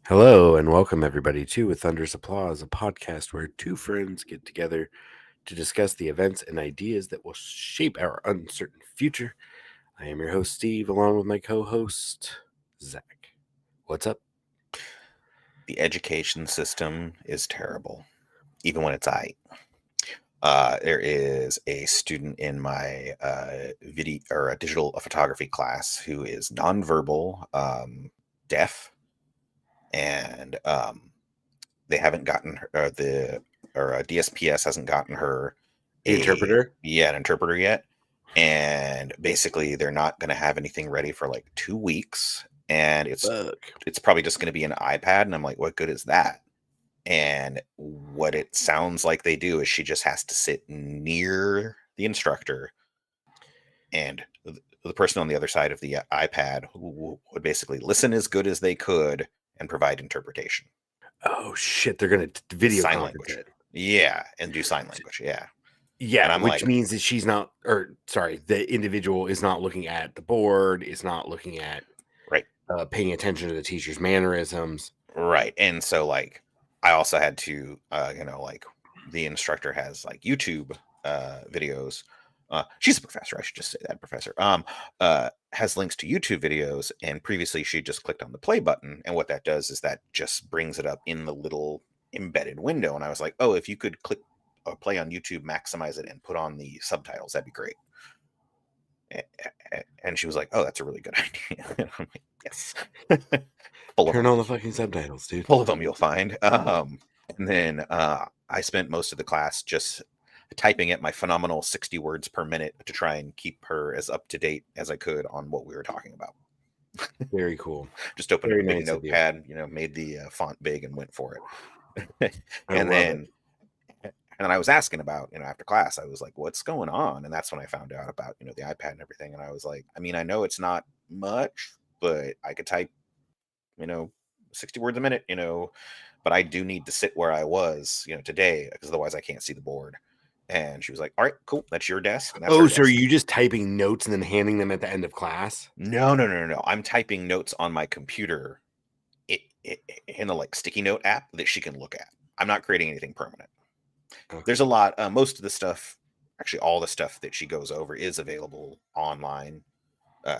Hello and welcome everybody to With Thunder's Applause, a podcast where two friends get together to discuss the events and ideas that will shape our uncertain future. I am your host, Steve, along with my co-host, Zach. What's up? The education system is terrible, even when it's there is a student in my video or a digital photography class who is nonverbal, deaf, and they haven't gotten her, DSPS hasn't gotten her The interpreter? an interpreter yet, and basically they're not going to have anything ready for like 2 weeks, and it's probably just going to be an iPad, and I'm like, what good is that? And what it sounds like they do is she just has to sit near the instructor, and the person on the other side of the iPad would basically listen as good as they could and provide interpretation. Oh shit, they're going to video sign conference language. it. Yeah, and do sign language. Yeah. Yeah, which means that she's not, the individual is not looking at the board, is not looking at, right, paying attention to the teacher's mannerisms. Right. And so, like, I also had to, the instructor has like YouTube videos. She's a professor. I should just say that, professor. Has links to YouTube videos, and previously she just clicked on the play button, and what that does is that just brings it up in the little embedded window. And I was like, oh, if you could click play on YouTube, maximize it, and put on the subtitles, that'd be great. And she was like, oh, that's a really good idea. And I'm like, yes. Turn on the fucking subtitles, dude. Full of them you'll find. And then I spent most of the class just typing at my phenomenal 60 words per minute to try and keep her as up to date as I could on what we were talking about. Very cool. Just opened a big notepad, made the font big and went for it. And then I was asking about, after class, I was like, what's going on? And that's when I found out about, the iPad and everything. And I was like, I mean, I know it's not much, but I could type, 60 words a minute, but I do need to sit where I was, today, because otherwise I can't see the board. And she was like, all right, cool. That's your desk. And that's so are you just typing notes and then handing them at the end of class? No. I'm typing notes on my computer in a like sticky note app that she can look at. I'm not creating anything permanent. Okay. There's a lot. Most of the stuff, actually all the stuff that she goes over is available online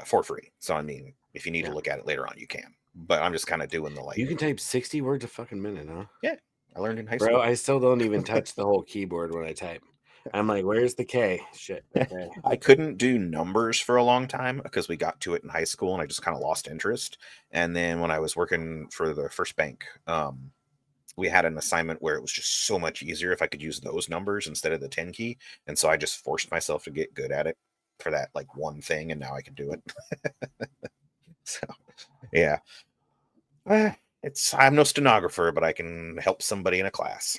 for free. So, I mean, if you need to look at it later on, you can. But I'm just kind of doing the like. You can type 60 words a fucking minute, huh? Yeah. I learned in high school. Bro, I still don't even touch the whole keyboard when I type. I'm like, where's the K? Shit. Okay. I couldn't do numbers for a long time because we got to it in high school and I just kind of lost interest. And then when I was working for the first bank, we had an assignment where it was just so much easier if I could use those numbers instead of the 10 key. And so I just forced myself to get good at it for that like one thing, and now I can do it. So, yeah. I'm no stenographer, but I can help somebody in a class.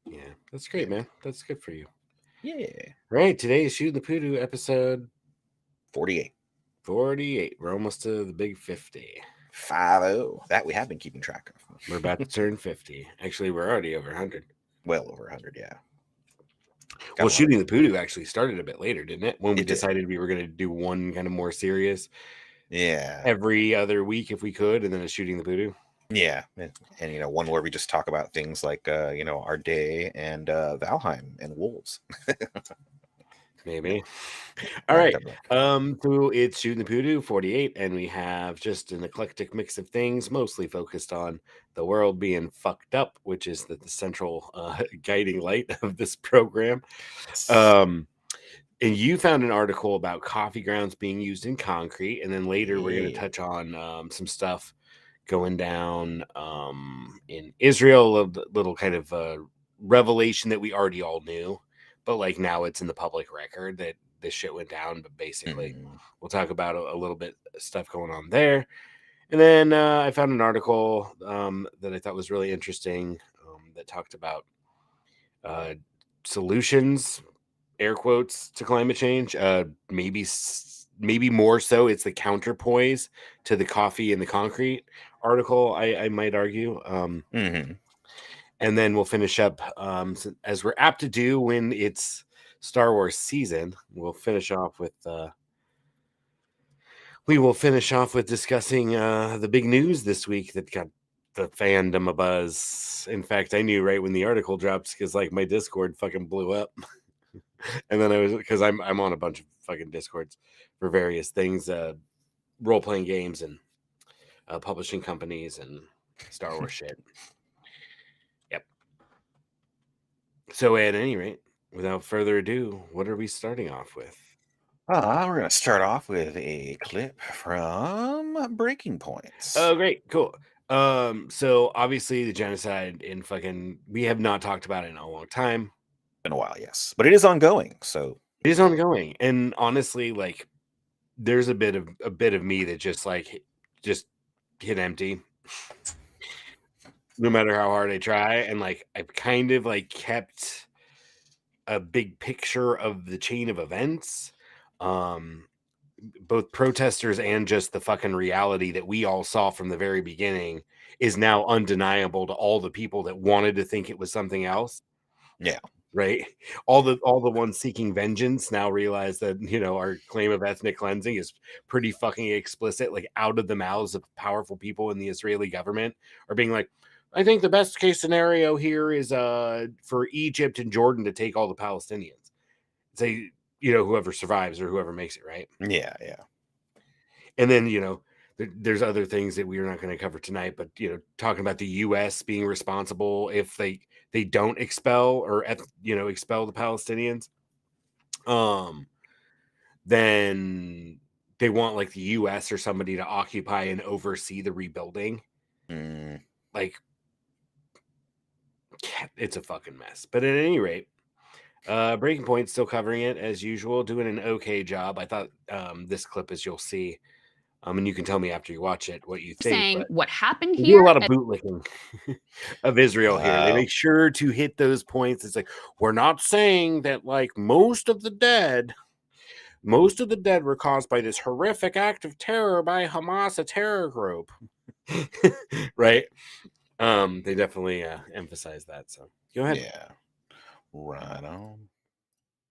Yeah, that's great, man. That's good for you. Yeah. Right, today is Shooting the Poodoo episode 48. 48. We're almost to the big 50. 50. That we have been keeping track of. We're about to turn 50. Actually, we're already over 100. Well over 100, yeah. Well, Shooting the Poodoo actually started a bit later, didn't it? When we decided we were going to do one kind of more serious. Yeah. Every other week if we could, and then a Shooting the Poodoo. Yeah. And one where we just talk about things like, our day and Valheim and wolves. Maybe. All right. So it's Shooting the Poodoo 48, and we have just an eclectic mix of things, mostly focused on the world being fucked up, which is the central guiding light of this program. And you found an article about coffee grounds being used in concrete, and then later we're going to touch on some stuff going down in Israel, a little kind of revelation that we already all knew, but like now it's in the public record that this shit went down. But basically, we'll talk about a little bit of stuff going on there. And then I found an article that I thought was really interesting that talked about solutions, air quotes, to climate change. Maybe more so it's the counterpoise to the coffee and the concrete article, I might argue. And then we'll finish up, as we're apt to do when it's Star Wars season. We'll finish off with discussing the big news this week that got the fandom a buzz. In fact, I knew right when the article dropped because like my Discord fucking blew up. And then I was, because I'm on a bunch of fucking Discords for various things, role-playing games and publishing companies and Star Wars shit. Yep. So at any rate, without further ado, what are we starting off with? We're going to start off with a clip from Breaking Points. Oh, great. Cool. So obviously the genocide in fucking, we have not talked about it in a long time. Been a while, yes. But it is ongoing, so. It is ongoing. And honestly, like, there's a bit of me that just hit empty. No matter how hard I try. And like I've kind of like kept a big picture of the chain of events. Both protesters and just the fucking reality that we all saw from the very beginning is now undeniable to all the people that wanted to think it was something else. Yeah. Right. All the ones seeking vengeance now realize that, you know, our claim of ethnic cleansing is pretty fucking explicit, like out of the mouths of powerful people in the Israeli government are being like, I think the best case scenario here is for Egypt and Jordan to take all the Palestinians. Say, you know, whoever survives or whoever makes it, right? Yeah, yeah. And then, you know, there's other things that we're not going to cover tonight, but, you know, talking about the U.S. being responsible if they don't expel or, you know, expel the Palestinians, then they want like the U.S. or somebody to occupy and oversee the rebuilding. Like, it's a fucking mess. But at any rate, Breaking Point still covering it as usual, doing an okay job. I thought this clip, as you'll see, and you can tell me after you watch it what you think. Saying what happened They here. do a lot of bootlicking of Israel here. They make sure to hit those points. It's like, we're not saying that like most of the dead were caused by this horrific act of terror by Hamas, a terror group. Right? They definitely emphasize that. So go ahead. Yeah. Right on.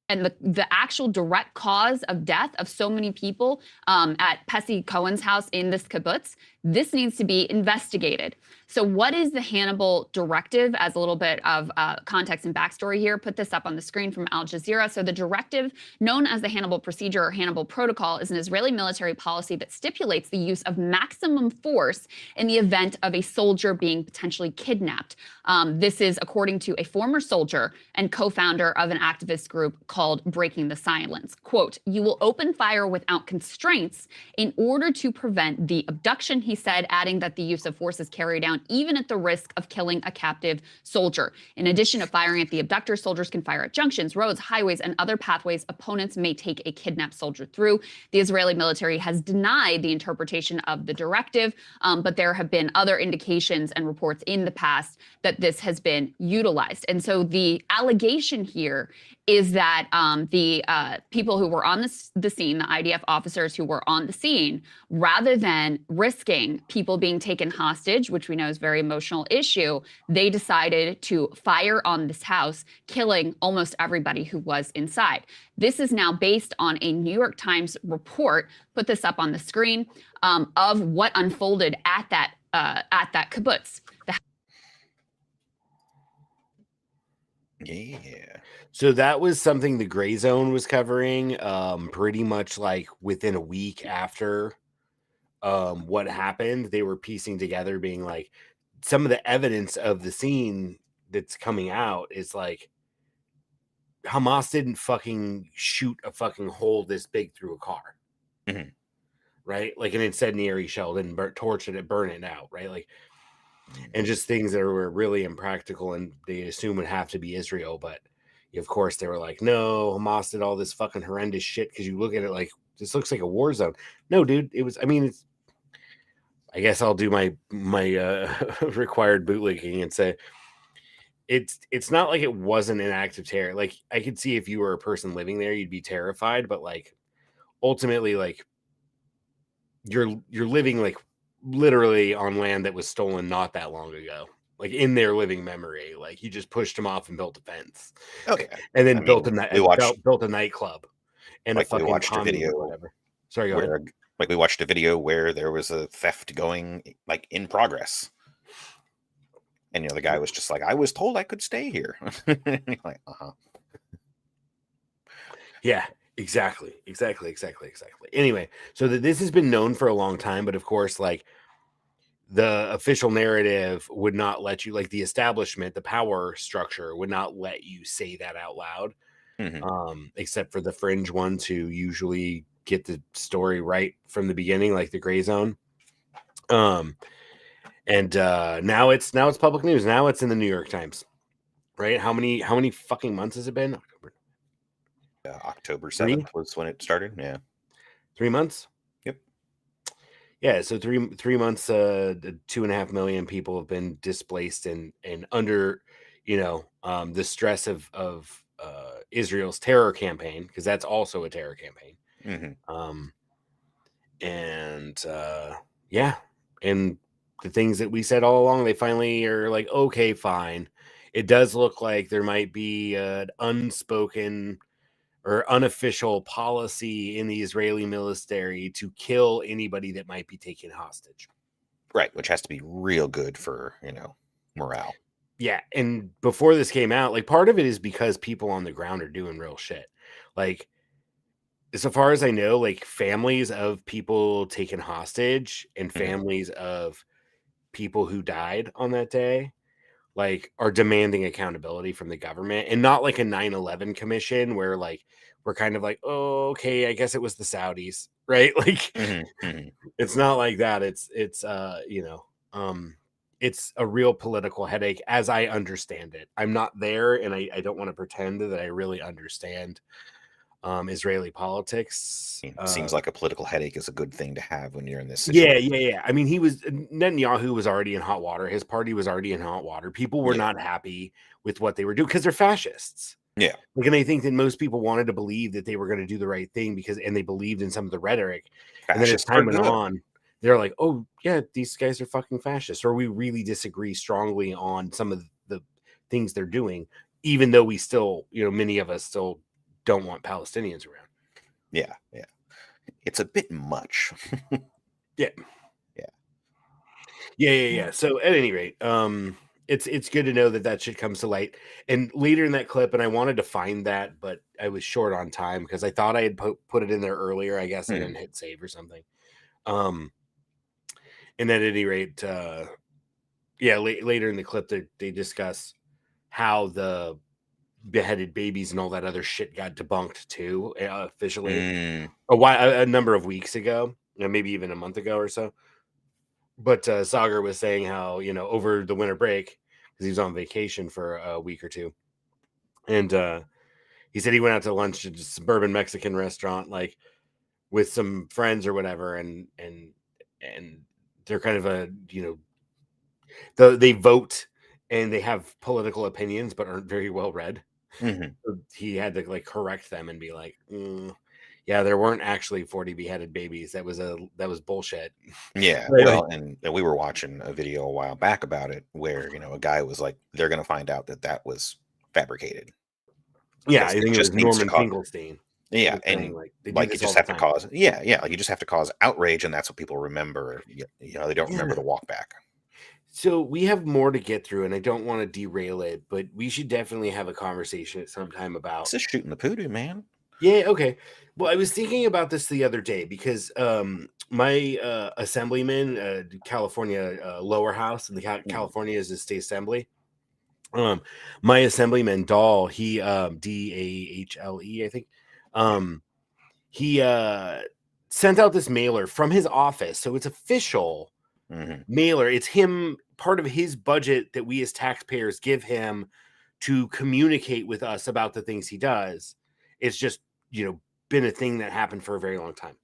And the actual direct cause of death of so many people at Pesci Cohen's house in this kibbutz, this needs to be investigated. So what is the Hannibal directive? As a little bit of context and backstory here, put this up on the screen from Al Jazeera. So the directive, known as the Hannibal Procedure or Hannibal Protocol, is an Israeli military policy that stipulates the use of maximum force in the event of a soldier being potentially kidnapped. This is according to a former soldier and co-founder of an activist group called Breaking the Silence. Quote, "You will open fire without constraints in order to prevent the abduction," he said, adding that the use of force is carried out even at the risk of killing a captive soldier. In addition to firing at the abductor, soldiers can fire at junctions, roads, highways, and other pathways opponents may take a kidnapped soldier through. The Israeli military has denied the interpretation of the directive, but there have been other indications and reports in the past that this has been utilized. And so the allegation here is that the people who were on the scene, the IDF officers who were on the scene, rather than risking people being taken hostage, which we know is a very emotional issue, they decided to fire on this house, killing almost everybody who was inside. This is now based on a New York Times report, put this up on the screen, of what unfolded at that kibbutz. Yeah. So that was something the Gray Zone was covering pretty much like within a week after what happened. They were piecing together, being like, some of the evidence of the scene that's coming out is like, Hamas didn't fucking shoot a fucking hole this big through a car. Mm-hmm. Right? Like an incendiary shell didn't torch it and burn it out, right? Like, and just things that were really impractical and they assume would have to be Israel, but of course they were like, no, Hamas did all this fucking horrendous shit, because you look at it like, this looks like a war zone. No, dude, it was, I mean, it's, I guess I'll do my required bootlicking and say it's not like it wasn't an act of terror. Like, I could see if you were a person living there, you'd be terrified, but like ultimately, like you're living like literally on land that was stolen not that long ago, like in their living memory. Like, you just pushed them off and built a fence. Okay. And then built a nightclub and like a fucking we watched a video or whatever. Sorry, go ahead. Like we watched a video where there was a theft going like in progress. And the guy was just like, I was told I could stay here. Like, Yeah, exactly. Anyway, so this has been known for a long time, but of course, like, the official narrative would not let you, like, the establishment, the power structure would not let you say that out loud, except for the fringe ones who usually get the story right from the beginning, like the Gray Zone. And now it's public news. Now it's in the New York Times, right? How many fucking months has it been? October 7th was when it started. Yeah, 3 months. Yep. Yeah, so 3 months. 2.5 million people have been displaced and under, the stress of Israel's terror campaign, because that's also a terror campaign. And yeah, and the things that we said all along, they finally are like, okay, fine. It does look like there might be an unspoken or unofficial policy in the Israeli military to kill anybody that might be taken hostage. Right, which has to be real good for, morale. Yeah, and before this came out, like, part of it is because people on the ground are doing real shit. Like, so far as I know, like, families of people taken hostage and families of people who died on that day, like, are demanding accountability from the government, and not like a 9/11 commission where, like, we're kind of like, oh, okay, I guess it was the Saudis, right? Like, it's not like that. It's it's a real political headache, as I understand it. I'm not there, and I don't want to pretend that I really understand Israeli politics. Seems like a political headache is a good thing to have when you're in this situation. Yeah. I mean, Netanyahu was already in hot water. His party was already in hot water. People were not happy with what they were doing because they're fascists. Yeah. Like, and I think that most people wanted to believe that they were going to do the right thing and they believed in some of the rhetoric. And then as time went on, they're like, oh, yeah, these guys are fucking fascists. Or we really disagree strongly on some of the things they're doing, even though we still, many of us still don't want Palestinians around. Yeah. It's a bit much. Yeah. So at any rate, it's good to know that shit comes to light. And later in that clip, and I wanted to find that, but I was short on time because I thought I had put it in there earlier. I guess I didn't hit save or something. And at any rate, later in the clip, they discuss how the beheaded babies and all that other shit got debunked too, officially a number of weeks ago, maybe even a month ago or so. But Sagar was saying how, over the winter break, because he was on vacation for a week or two, and he said he went out to lunch at a suburban Mexican restaurant, like, with some friends or whatever, and they're kind of they vote and they have political opinions but aren't very well read. So he had to, like, correct them and be like, yeah, there weren't actually 40 beheaded babies. That was bullshit. Yeah. Well, and we were watching a video a while back about it where, a guy was like, they're going to find out that was fabricated. Yeah, I think it was Norman Finkelstein. Yeah, and like you just have to cause, like you just have to cause outrage, and that's what people remember. They don't remember the walk back. So we have more to get through, and I don't want to derail it, but we should definitely have a conversation at some time about just shooting the Poodoo, man. Yeah, okay. Well, I was thinking about this the other day because my assemblyman, California lower house, and the California is the state assembly. My assemblyman Dahl, he Dahle, I think. He sent out this mailer from his office, so it's official mailer. It's him, part of his budget that we as taxpayers give him to communicate with us about the things he does. It's just, been a thing that happened for a very long time.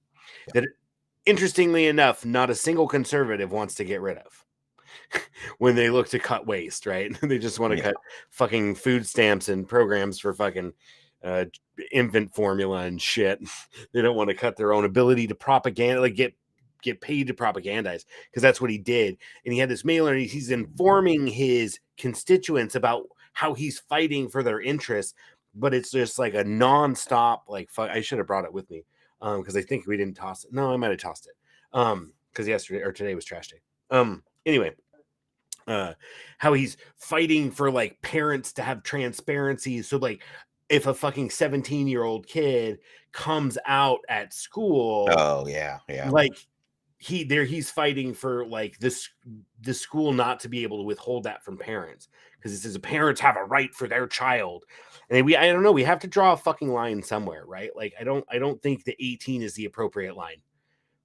That, interestingly enough, not a single conservative wants to get rid of. When they look to cut waste, right? They just want to cut fucking food stamps and programs for fucking infant formula and shit. They don't want to cut their own ability to propaganda, like get paid to propagandize, because that's what he did. And he had this mailer, and he's informing his constituents about how he's fighting for their interests. But it's just like a nonstop, like, I should have brought it with me, because I think we didn't toss it. No, I might have tossed it, because yesterday or today was trash day. Anyway. how he's fighting for like parents to have transparency. So like if a fucking 17-year-old kid comes out at school, oh yeah, like he's fighting for like the school not to be able to withhold that from parents, because it says parents have a right for their child. And I don't know, we have to draw a fucking line somewhere, right? Like I don't think the 18 is the appropriate line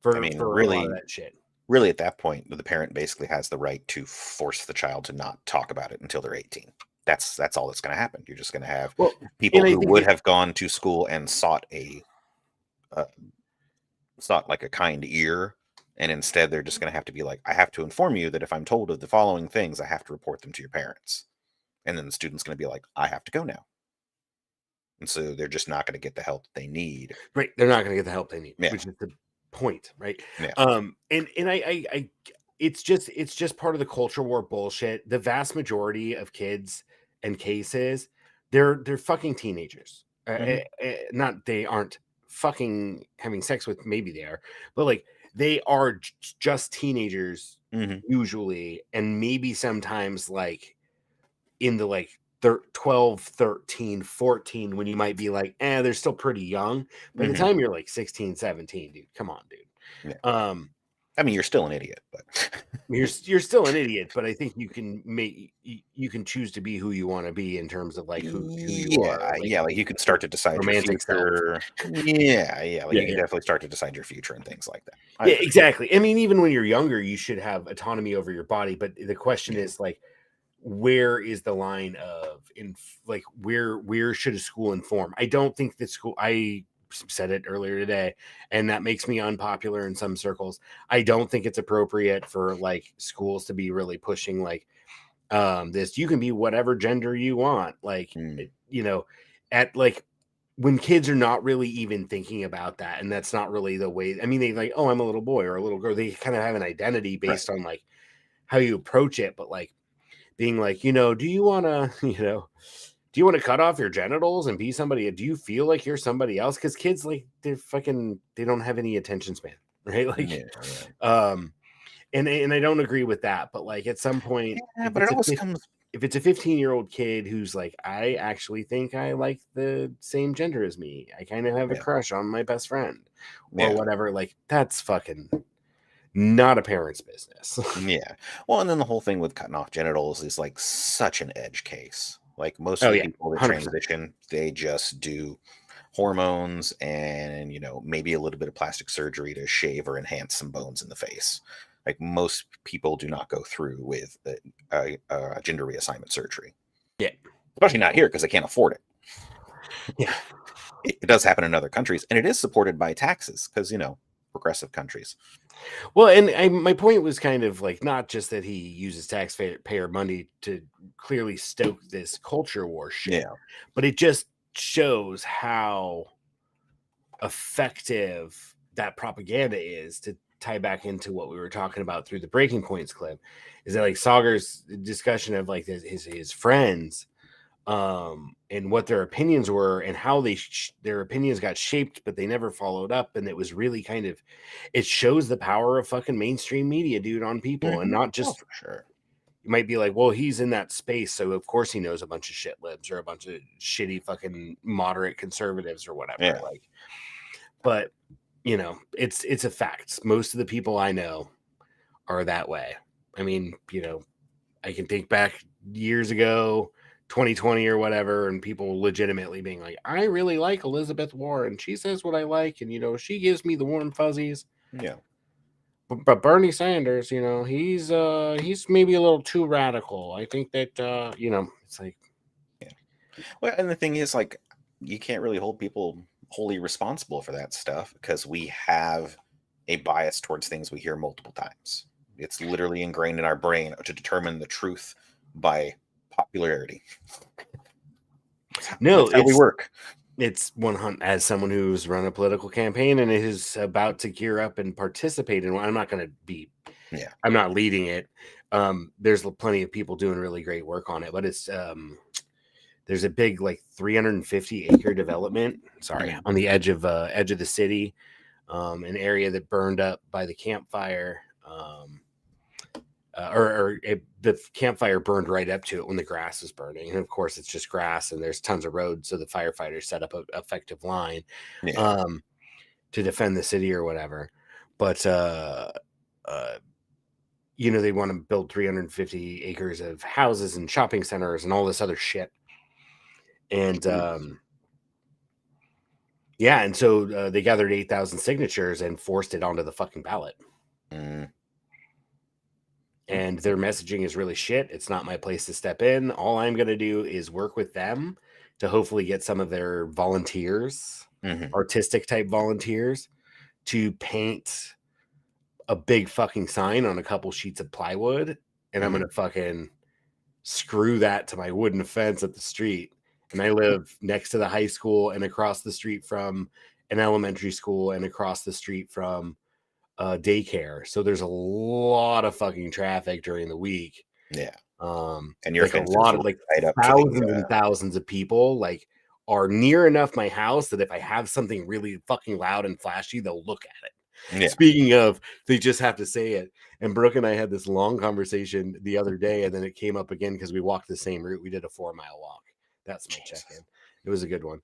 for a lot of that shit. Really, at that point, the parent basically has the right to force the child to not talk about it until they're 18. That's all that's going to happen. You're just going to have people who would have gone to school and sought like a kind ear, and instead they're just going to have to be like, I have to inform you that if I'm told of the following things, I have to report them to your parents. And then the student's going to be like, I have to go now. And so they're just not going to get the help they need. Right. They're not going to get the help they need, Yeah. which is the point, right? Yeah. And I it's just part of the culture war bullshit. The vast majority of kids and cases, they're fucking teenagers. Not they aren't fucking having sex with, maybe they are, but like they are just teenagers usually, and maybe sometimes like in the like 12, 13, 14, when you might be like, they're still pretty young. By the time you're like 16, 17, dude, come on, dude. Yeah. I mean, you're still an idiot, but you're still an idiot, but I think you can choose to be who you want to be in terms of like who you are. Like, like you can start to decide your future. You can definitely start to decide your future and things like that. Exactly. I mean, even when you're younger, you should have autonomy over your body, but the question is like, where is the line of like where should a school inform? I don't think that school, I said it earlier today, and that makes me unpopular in some circles. I don't think it's appropriate for like schools to be really pushing like this, you can be whatever gender you want, like you know, at like when kids are not really even thinking about that, and that's not really the way. I mean, they like, oh, I'm a little boy or a little girl. They kind of have an identity based on like how you approach it, but like being like, do you want to cut off your genitals and be somebody? Do you feel like you're somebody else? Because kids, like, they don't have any attention span, right? Like, and I don't agree with that, but like at some point, if it's a 15-year-old kid who's like, I actually think I like the same gender as me, I kind of have a crush on my best friend or whatever, like that's fucking not a parent's business. Well, and then the whole thing with cutting off genitals is like such an edge case. Like most of the people that 100%. Transition, they just do hormones and maybe a little bit of plastic surgery to shave or enhance some bones in the face. Like most people do not go through with a gender reassignment surgery. Especially not here because they can't afford it. It does happen in other countries, and it is supported by taxes because progressive countries. Well, and my point was kind of like not just that he uses taxpayer money to clearly stoke this culture war shit, but it just shows how effective that propaganda is, to tie back into what we were talking about through the Breaking Points clip, is that like Sagar's discussion of like his friends and what their opinions were and how their opinions got shaped, but they never followed up. And it was really kind of, it shows the power of fucking mainstream media, dude, on people. And not just for sure. You might be like, well, he's in that space, so of course he knows a bunch of shit libs or a bunch of shitty fucking moderate conservatives or whatever. Like, but it's a fact. Most of the people I know are that way. I mean, I can think back years ago, 2020 or whatever, and people legitimately being like, I really like Elizabeth Warren. She says what I like, and she gives me the warm fuzzies. But Bernie Sanders, he's maybe a little too radical. I think that it's like, well, and the thing is, like, you can't really hold people wholly responsible for that stuff because we have a bias towards things we hear multiple times. It's literally ingrained in our brain to determine the truth by popularity. No, that's how we work. It's 100. As someone who's run a political campaign and is about to gear up and participate in one, I'm not going to be. I'm not leading it. There's plenty of people doing really great work on it, but it's there's a big like 350 acre development. On the edge of the city, an area that burned up by the campfire. the campfire burned right up to it when the grass was burning. And of course, it's just grass and there's tons of roads. So the firefighters set up an effective line to defend the city or whatever. But, they want to build 350 acres of houses and shopping centers and all this other shit. And, and so they gathered 8,000 signatures and forced it onto the fucking ballot. And their messaging is really shit. It's not my place to step in. All I'm going to do is work with them to hopefully get some of their volunteers, artistic type volunteers, to paint a big fucking sign on a couple sheets of plywood. And I'm going to fucking screw that to my wooden fence at the street. And I live next to the high school and across the street from an elementary school and across the street from daycare. So there's a lot of fucking traffic during the week. And your like a lot of like thousands and thousands of people like are near enough my house that if I have something really fucking loud and flashy, they'll look at it. Speaking of, they just have to say it. And Brooke and I had this long conversation the other day, and then it came up again because we walked the same route. We did a 4-mile walk. That's my check-in. It was a good one.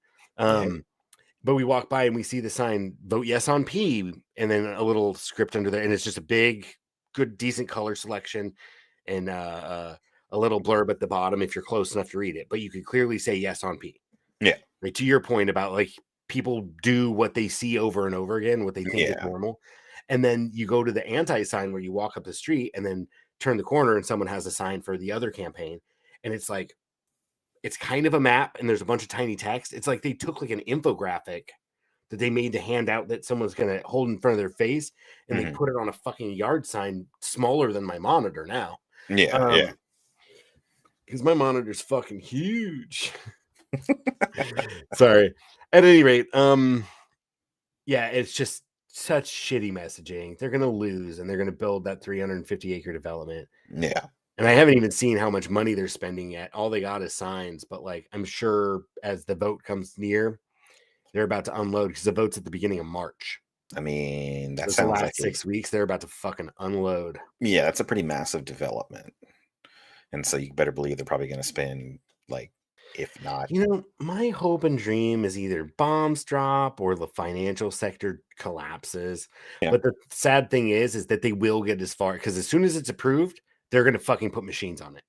But we walk by and we see the sign, vote yes on P, and then a little script under there. And it's just a big, good, decent color selection and a little blurb at the bottom if you're close enough to read it. But you could clearly say yes on P. Like, to your point about like people do what they see over and over again, what they think is normal. And then you go to the anti-sign where you walk up the street and then turn the corner and someone has a sign for the other campaign. And it's like, it's kind of a map and there's a bunch of tiny text. It's like they took like an infographic that they made to hand out that someone's going to hold in front of their face and they put it on a fucking yard sign smaller than my monitor now. Because my monitor's fucking huge. Sorry. At any rate, it's just such shitty messaging. They're going to lose and they're going to build that 350 acre development. And I haven't even seen how much money they're spending yet. All they got is signs, but like I'm sure as the vote comes near, they're about to unload because the vote's at the beginning of March. I mean, that sounds the last like 6 weeks. They're about to fucking unload. Yeah, that's a pretty massive development, and so you better believe they're probably going to spend like, if not, my hope and dream is either bombs drop or the financial sector collapses. But the sad thing is that they will get as far because as soon as it's approved, they're going to fucking put machines on it.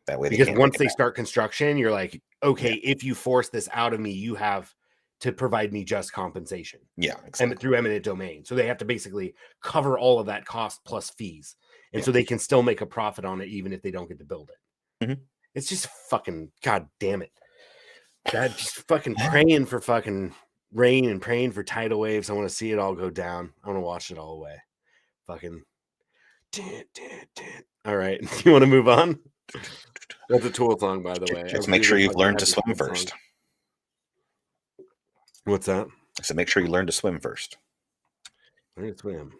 That way. Because once they start construction, you're like, okay, if you force this out of me, you have to provide me just compensation. Exactly. And through eminent domain. So they have to basically cover all of that cost plus fees. And so they can still make a profit on it even if they don't get to build it. It's just fucking, god damn it. That just fucking praying for fucking rain and praying for tidal waves. I want to see it all go down. I want to watch it all away. Fucking. All right. You want to move on? That's a Tool song, by the way. Just make sure you've learned to swim first. What's that? I said, make sure you learn to swim first. Learn to swim.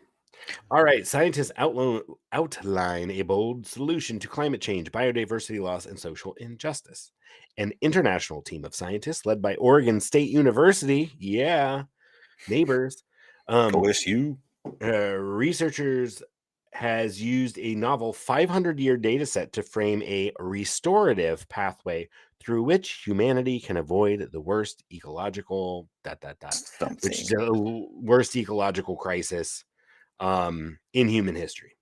All right. Scientists outline a bold solution to climate change, biodiversity loss, and social injustice. An international team of scientists led by Oregon State University. Neighbors. OSU. Researchers has used a novel 500-year data set to frame a restorative pathway through which humanity can avoid the worst ecological which is the worst ecological crisis in human history.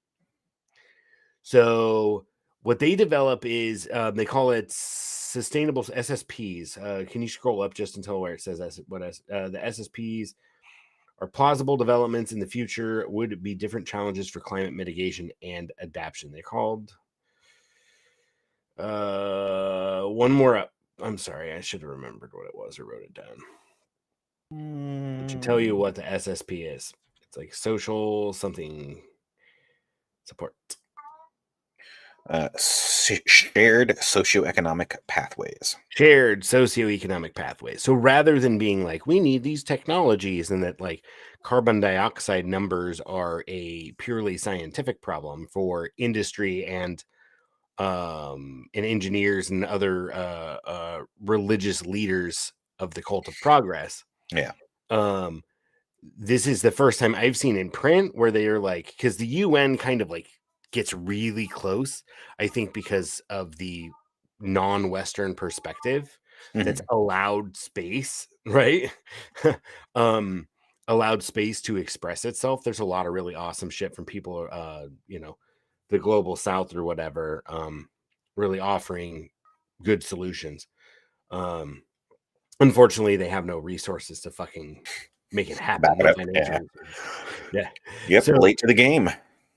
So what they develop is they call it sustainable SSPs. Can you scroll up just until where it says the SSPs are plausible developments in the future would be different challenges for climate mitigation and adaptation. They're called one more up. I'm sorry, I should have remembered what it was or wrote it down. It should tell you what the SSP is. It's like social something support. Shared socioeconomic pathways. Shared socioeconomic pathways. So rather than being like, we need these technologies and that like carbon dioxide numbers are a purely scientific problem for industry and engineers and other religious leaders of the cult of progress. This is the first time I've seen in print where they are like, because the UN kind of like gets really close, I think, because of the non-Western perspective that's allowed space, right? Allowed space to express itself. There's a lot of really awesome shit from people, the global South or whatever, really offering good solutions. Unfortunately, they have no resources to fucking make it happen. No financial resources. Yeah. Yep. So, late to the game.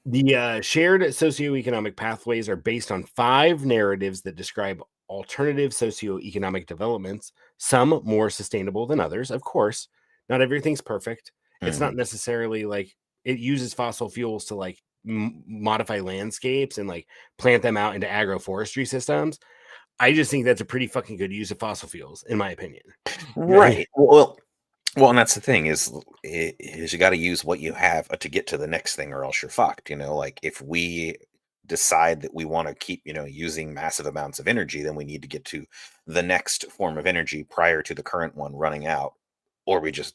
The shared socioeconomic pathways are based on 5 narratives that describe alternative socioeconomic developments, some more sustainable than others. Of course, not everything's perfect. It's not necessarily like it uses fossil fuels to like modify landscapes and like plant them out into agroforestry systems. I just think that's a pretty fucking good use of fossil fuels, in my opinion. Right. Well, and that's the thing is you got to use what you have to get to the next thing, or else you're fucked. Like if we decide that we want to keep, using massive amounts of energy, then we need to get to the next form of energy prior to the current one running out, or we just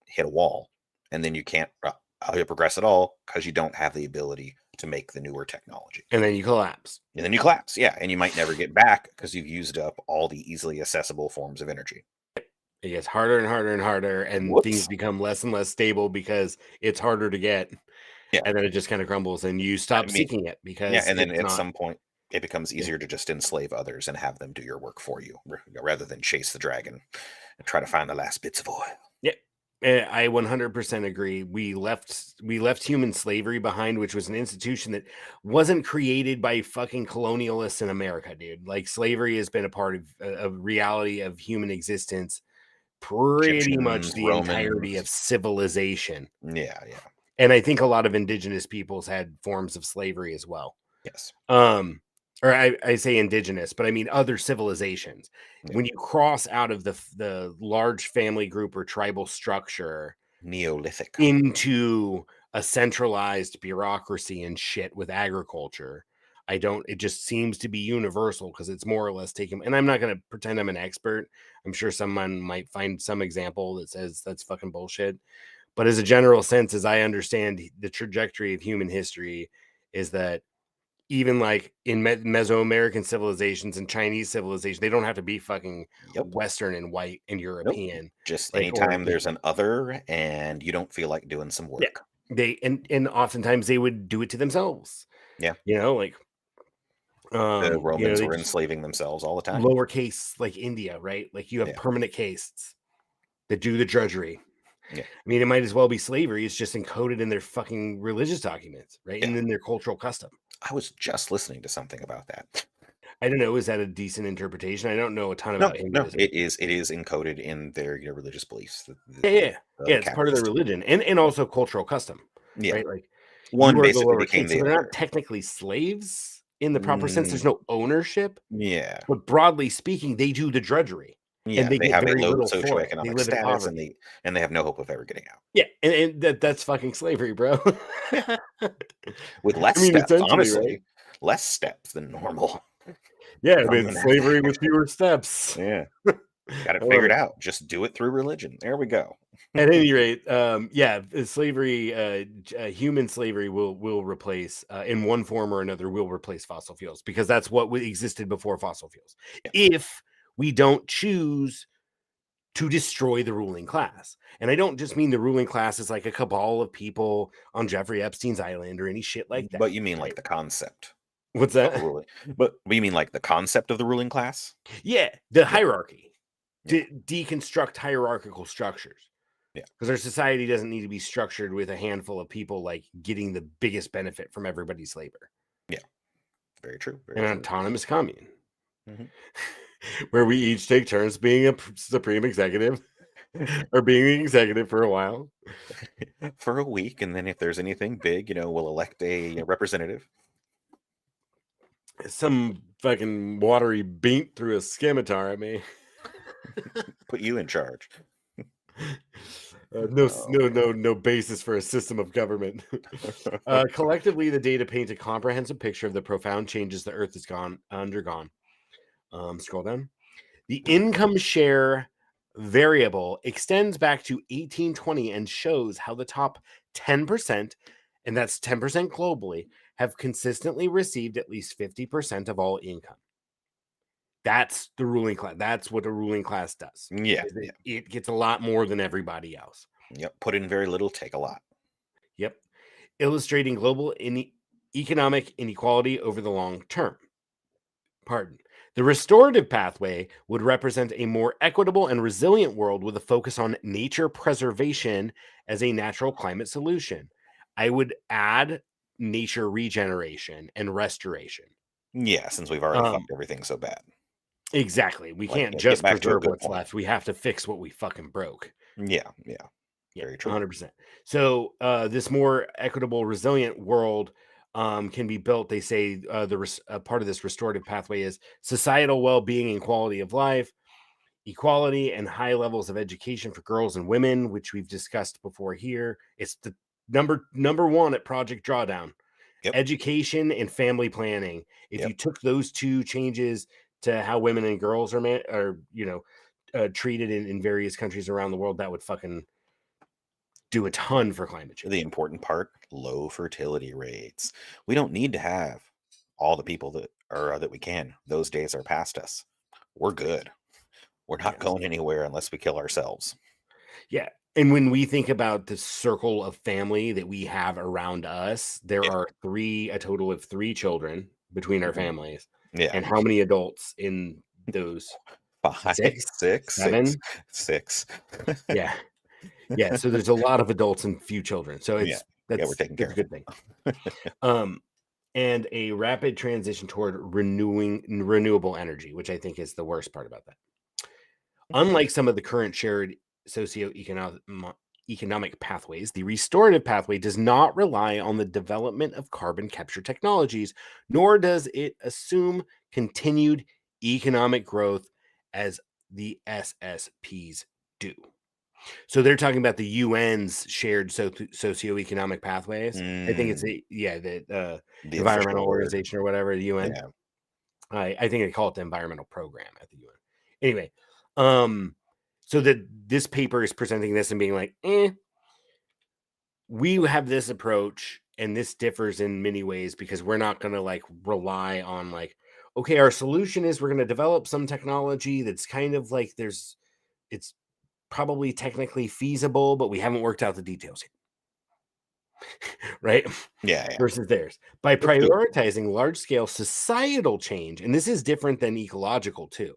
hit a wall, and then you can't progress at all because you don't have the ability to make the newer technology. And then you collapse. Yeah, and you might never get back because you've used up all the easily accessible forms of energy. It gets harder and harder and harder, and things become less and less stable because it's harder to get. Yeah. And then it just kind of crumbles, and you stop seeking it because and then at some point it becomes easier to just enslave others and have them do your work for you rather than chase the dragon and try to find the last bits of oil. Yeah. I 100% agree. We left human slavery behind, which was an institution that wasn't created by fucking colonialists in America, dude. Like slavery has been a part of a reality of human existence pretty much the entirety of civilization. Yeah. And I think a lot of indigenous peoples had forms of slavery as well. Yes. Or I say indigenous, but I mean other civilizations. Yeah. When you cross out of the large family group or tribal structure, Neolithic, into a centralized bureaucracy and shit with agriculture, it just seems to be universal because it's more or less taken. And I'm not going to pretend I'm an expert. I'm sure someone might find some example that says that's fucking bullshit. But as a general sense, as I understand the trajectory of human history, is that even like in Mesoamerican civilizations and Chinese civilization, they don't have to be fucking Western and white and European. Nope. Just like, anytime there's an other and you don't feel like doing some work. Yeah. They and oftentimes they would do it to themselves. Yeah. Like the Romans were enslaving themselves all the time. Lowercase, like India, right? Like you have permanent castes that do the drudgery. Yeah. I mean, it might as well be slavery. It's just encoded in their fucking religious documents, right? Yeah. And in their cultural custom. I was just listening to something about that. I don't know. Is that a decent interpretation? I don't know a ton about Hinduism. No, it is encoded in their religious beliefs. It's part of their religion and also cultural custom. Yeah. Right? Like one basically became so they're not technically slaves in the proper sense. There's no ownership. Yeah. But broadly speaking, they do the drudgery. Yeah, and they have a low socioeconomic status, and they have no hope of ever getting out. Yeah, and that's fucking slavery, bro. With less steps, honestly, right? Less steps than normal. Yeah, I mean, slavery with fewer steps. Yeah, got it figured out. Just do it through religion. There we go. At any rate, slavery, human slavery will replace, in one form or another, will replace fossil fuels because that's what existed before fossil fuels. Yeah. If we don't choose to destroy the ruling class. And I don't just mean the ruling class is like a cabal of people on Jeffrey Epstein's island or any shit like that. But you mean like the concept. What's that? But you mean like the concept of the ruling class? Yeah, the hierarchy. To deconstruct hierarchical structures. Yeah. Because our society doesn't need to be structured with a handful of people like getting the biggest benefit from everybody's labor. Yeah. Very true. An autonomous commune. Mm-hmm. Where we each take turns being a supreme executive or being the executive for a while. For a week. And then if there's anything big, we'll elect a representative. Some fucking watery beat through a scimitar at me. Put you in charge. No basis for a system of government. Collectively, the data paint a comprehensive picture of the profound changes the Earth has undergone. Scroll down. The income share variable extends back to 1820 and shows how the top 10% and that's 10% globally, have consistently received at least 50% of all income. That's the ruling class. That's what a ruling class does. Yeah. It gets a lot more than everybody else. Yep. Put in very little, take a lot. Yep. Illustrating global economic inequality over the long term. Pardon. The restorative pathway would represent a more equitable and resilient world with a focus on nature preservation as a natural climate solution. I would add nature regeneration and restoration. Yeah, since we've already fucked everything so bad. Exactly. We Like, can't get just back to a preserve good what's point. left. We have to fix what we fucking broke. Yeah. Very true. 100%. So this more equitable, resilient world can be built. They say part of this restorative pathway is societal well-being and quality of life, equality and high levels of education for girls and women, which we've discussed before here. It's the number one at Project Drawdown. Yep. Education and family planning. If you took those two changes to how women and girls are treated in various countries around the world, that would fucking do a ton for climate change. The important part, low fertility rates. We don't need to have all the people that we can. Those days are past us. We're good. We're not going anywhere unless we kill ourselves. Yeah. And when we think about the circle of family that we have around us, there are a total of 3 children between our families. Yeah. And how many adults in those? 5, 6, 7? 6. Yeah. Yeah. So there's a lot of adults and few children. So we're taking care of a good thing. And a rapid transition toward renewable energy, which I think is the worst part about that. Unlike some of the current shared socioeconomic pathways, the restorative pathway does not rely on the development of carbon capture technologies, nor does it assume continued economic growth as the SSPs do. So they're talking about the UN's shared socioeconomic pathways. I think it's the environmental organization or whatever, the UN. Yeah. I think they call it the environmental program at the UN. Anyway, so that this paper is presenting this and being like, we have this approach and this differs in many ways because we're not going to like rely on like, okay, our solution is we're going to develop some technology that's kind of like it's probably technically feasible, but we haven't worked out the details yet. Right? Yeah. Versus theirs. By prioritizing large-scale societal change, and this is different than ecological too.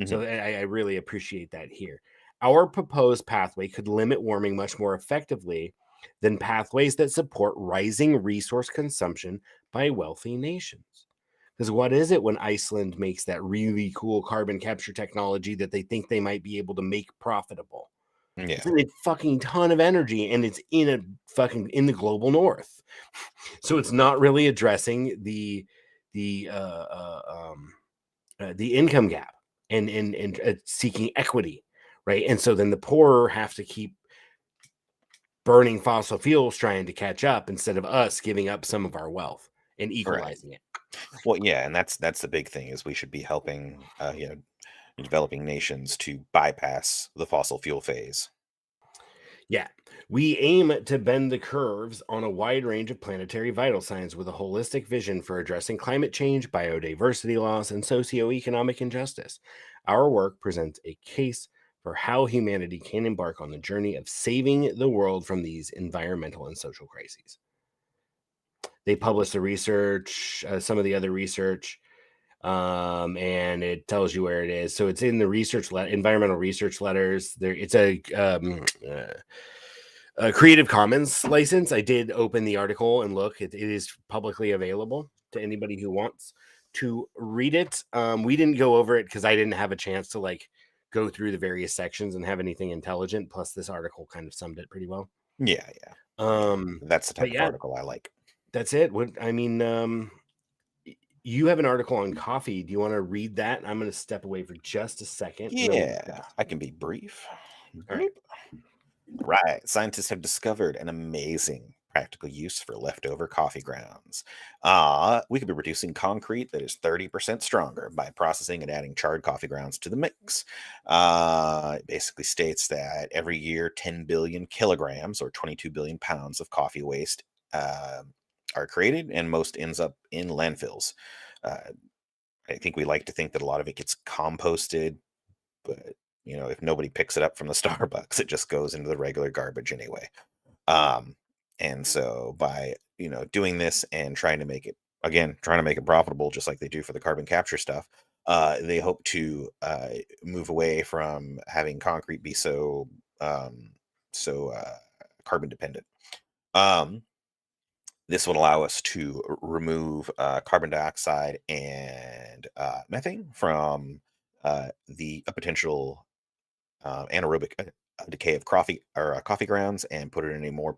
So I really appreciate that here. Our proposed pathway could limit warming much more effectively than pathways that support rising resource consumption by wealthy nations. Because what is it when Iceland makes that really cool carbon capture technology that they think they might be able to make profitable? Yeah. It's a fucking ton of energy, and it's in the global north. So it's not really addressing the income gap and seeking equity, right? And so then the poorer have to keep burning fossil fuels trying to catch up instead of us giving up some of our wealth and equalizing it. Well, yeah, and that's the big thing is we should be helping developing nations to bypass the fossil fuel phase. Yeah, we aim to bend the curves on a wide range of planetary vital signs with a holistic vision for addressing climate change, biodiversity loss, and socioeconomic injustice. Our work presents a case for how humanity can embark on the journey of saving the world from these environmental and social crises. They published the research, some of the other research, and it tells you where it is. So it's in the environmental research letters. There, it's a Creative Commons license. I did open the article and look. It is publicly available to anybody who wants to read it. We didn't go over it because I didn't have a chance to like go through the various sections and have anything intelligent. Plus, this article kind of summed it pretty well. Yeah. That's the type of article I like. That's it. You have an article on coffee. Do you want to read that? I'm going to step away for just a second. Yeah, I can be brief. All right. Right. Scientists have discovered an amazing practical use for leftover coffee grounds. We could be producing concrete that is 30% stronger by processing and adding charred coffee grounds to the mix. It basically states that every year, 10 billion kilograms or 22 billion pounds of coffee waste are created, and most ends up in landfills. I think we like to think that a lot of it gets composted, but if nobody picks it up from the Starbucks, it just goes into the regular garbage anyway. Um, and so by doing this and trying to make it profitable, just like they do for the carbon capture stuff, they hope to move away from having concrete be so carbon dependent. This would allow us to remove carbon dioxide and methane from the potential anaerobic decay of coffee grounds, and put it in a more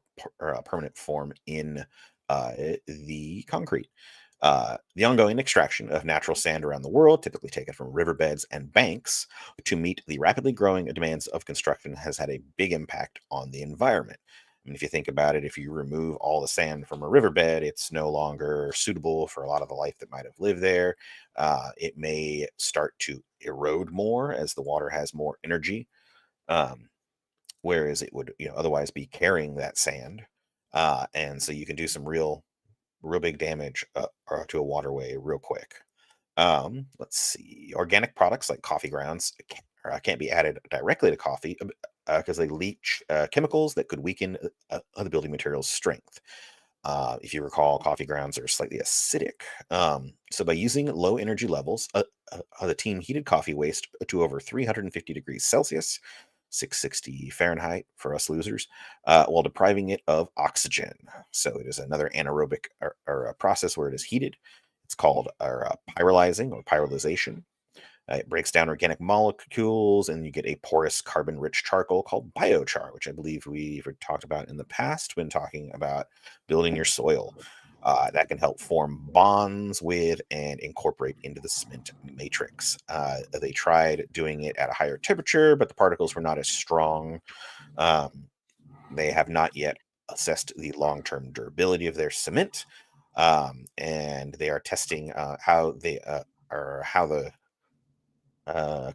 permanent form in the concrete. The ongoing extraction of natural sand around the world, typically taken from riverbeds and banks, to meet the rapidly growing demands of construction, has had a big impact on the environment. I mean, if you think about it, if you remove all the sand from a riverbed, it's no longer suitable for a lot of the life that might have lived there. It may start to erode more as the water has more energy, whereas it would otherwise be carrying that sand. And so you can do some real big damage to a waterway real quick. Let's see. Organic products like coffee grounds can't be added directly to coffee because they leach chemicals that could weaken the building material's strength. If you recall, coffee grounds are slightly acidic. So by using low energy levels, the team heated coffee waste to over 350 degrees Celsius, 660 Fahrenheit for us losers, while depriving it of oxygen. So it is another anaerobic or a process where it is heated. It's called pyrolyzing or pyrolization. It breaks down organic molecules, and you get a porous carbon-rich charcoal called biochar, which I believe we've talked about in the past when talking about building your soil. That can help form bonds with and incorporate into the cement matrix. They tried doing it at a higher temperature, but the particles were not as strong. They have not yet assessed the long-term durability of their cement, and they are testing how the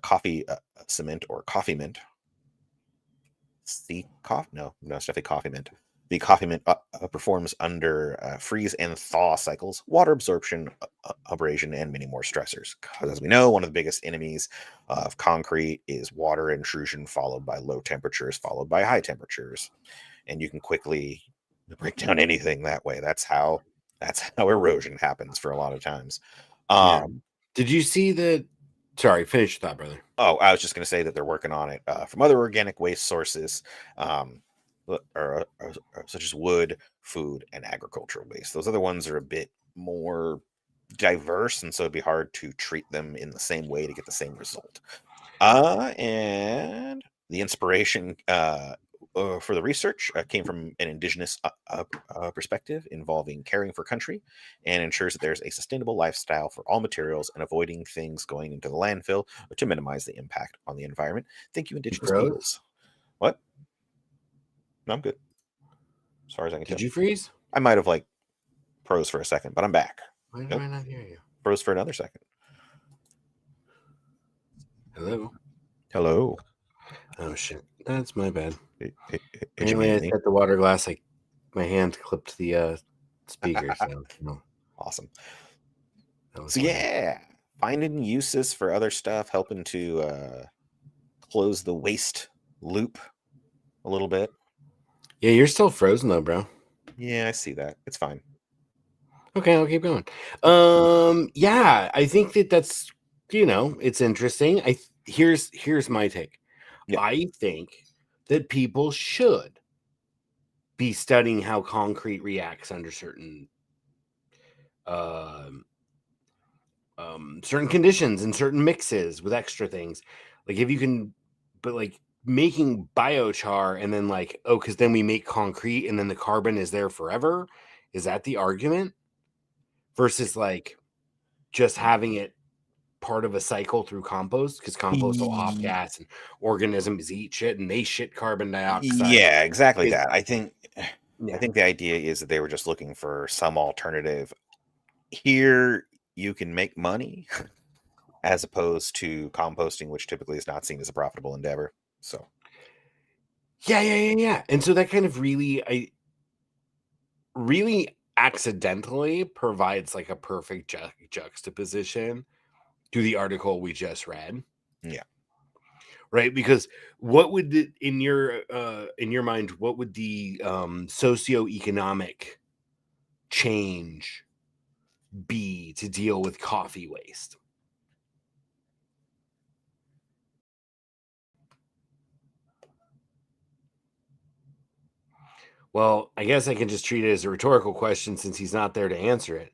coffee cement or coffee mint. It's definitely coffee mint. The coffee mint performs under freeze and thaw cycles, water absorption, abrasion, and many more stressors. Because as we know, one of the biggest enemies of concrete is water intrusion, followed by low temperatures, followed by high temperatures. And you can quickly break down anything that way. That's how erosion happens for a lot of times. Did you see the... Sorry, finish your thought, brother. Oh, I was just going to say that they're working on it from other organic waste sources, such as wood, food, and agricultural waste. Those other ones are a bit more diverse, and so it'd be hard to treat them in the same way to get the same result. And the inspiration for the research came from an indigenous perspective involving caring for country, and ensures that there's a sustainable lifestyle for all materials and avoiding things going into the landfill to minimize the impact on the environment. Thank you, indigenous peoples. What? No, I'm good. As far as I can tell. Did you freeze? I might have froze for a second, but I'm back. Why do I not hear you? Froze for another second. Hello. Oh shit, that's my bad. Anyway, I set the water glass. My hand clipped the speaker. So awesome. So yeah, finding uses for other stuff, helping to close the waste loop a little bit. Yeah, you're still frozen though, bro. Yeah, I see that. It's fine. Okay, I'll keep going. Yeah, I think that's it's interesting. Here's my take. Yeah. I think that people should be studying how concrete reacts under certain certain conditions and certain mixes with extra things. If you can, but making biochar and then because then we make concrete and then the carbon is there forever. Is that the argument? Versus just having it part of a cycle through compost, because compost will off gas and organisms eat shit and they shit carbon dioxide. Yeah, exactly that. I think the idea is that they were just looking for some alternative. Here you can make money as opposed to composting, which typically is not seen as a profitable endeavor. So yeah. And so that kind of really really accidentally provides like a perfect juxtaposition to the article we just read. Yeah. Right, because what would in your mind, what would the socioeconomic change be to deal with coffee waste? Well, I guess I can just treat it as a rhetorical question since he's not there to answer it.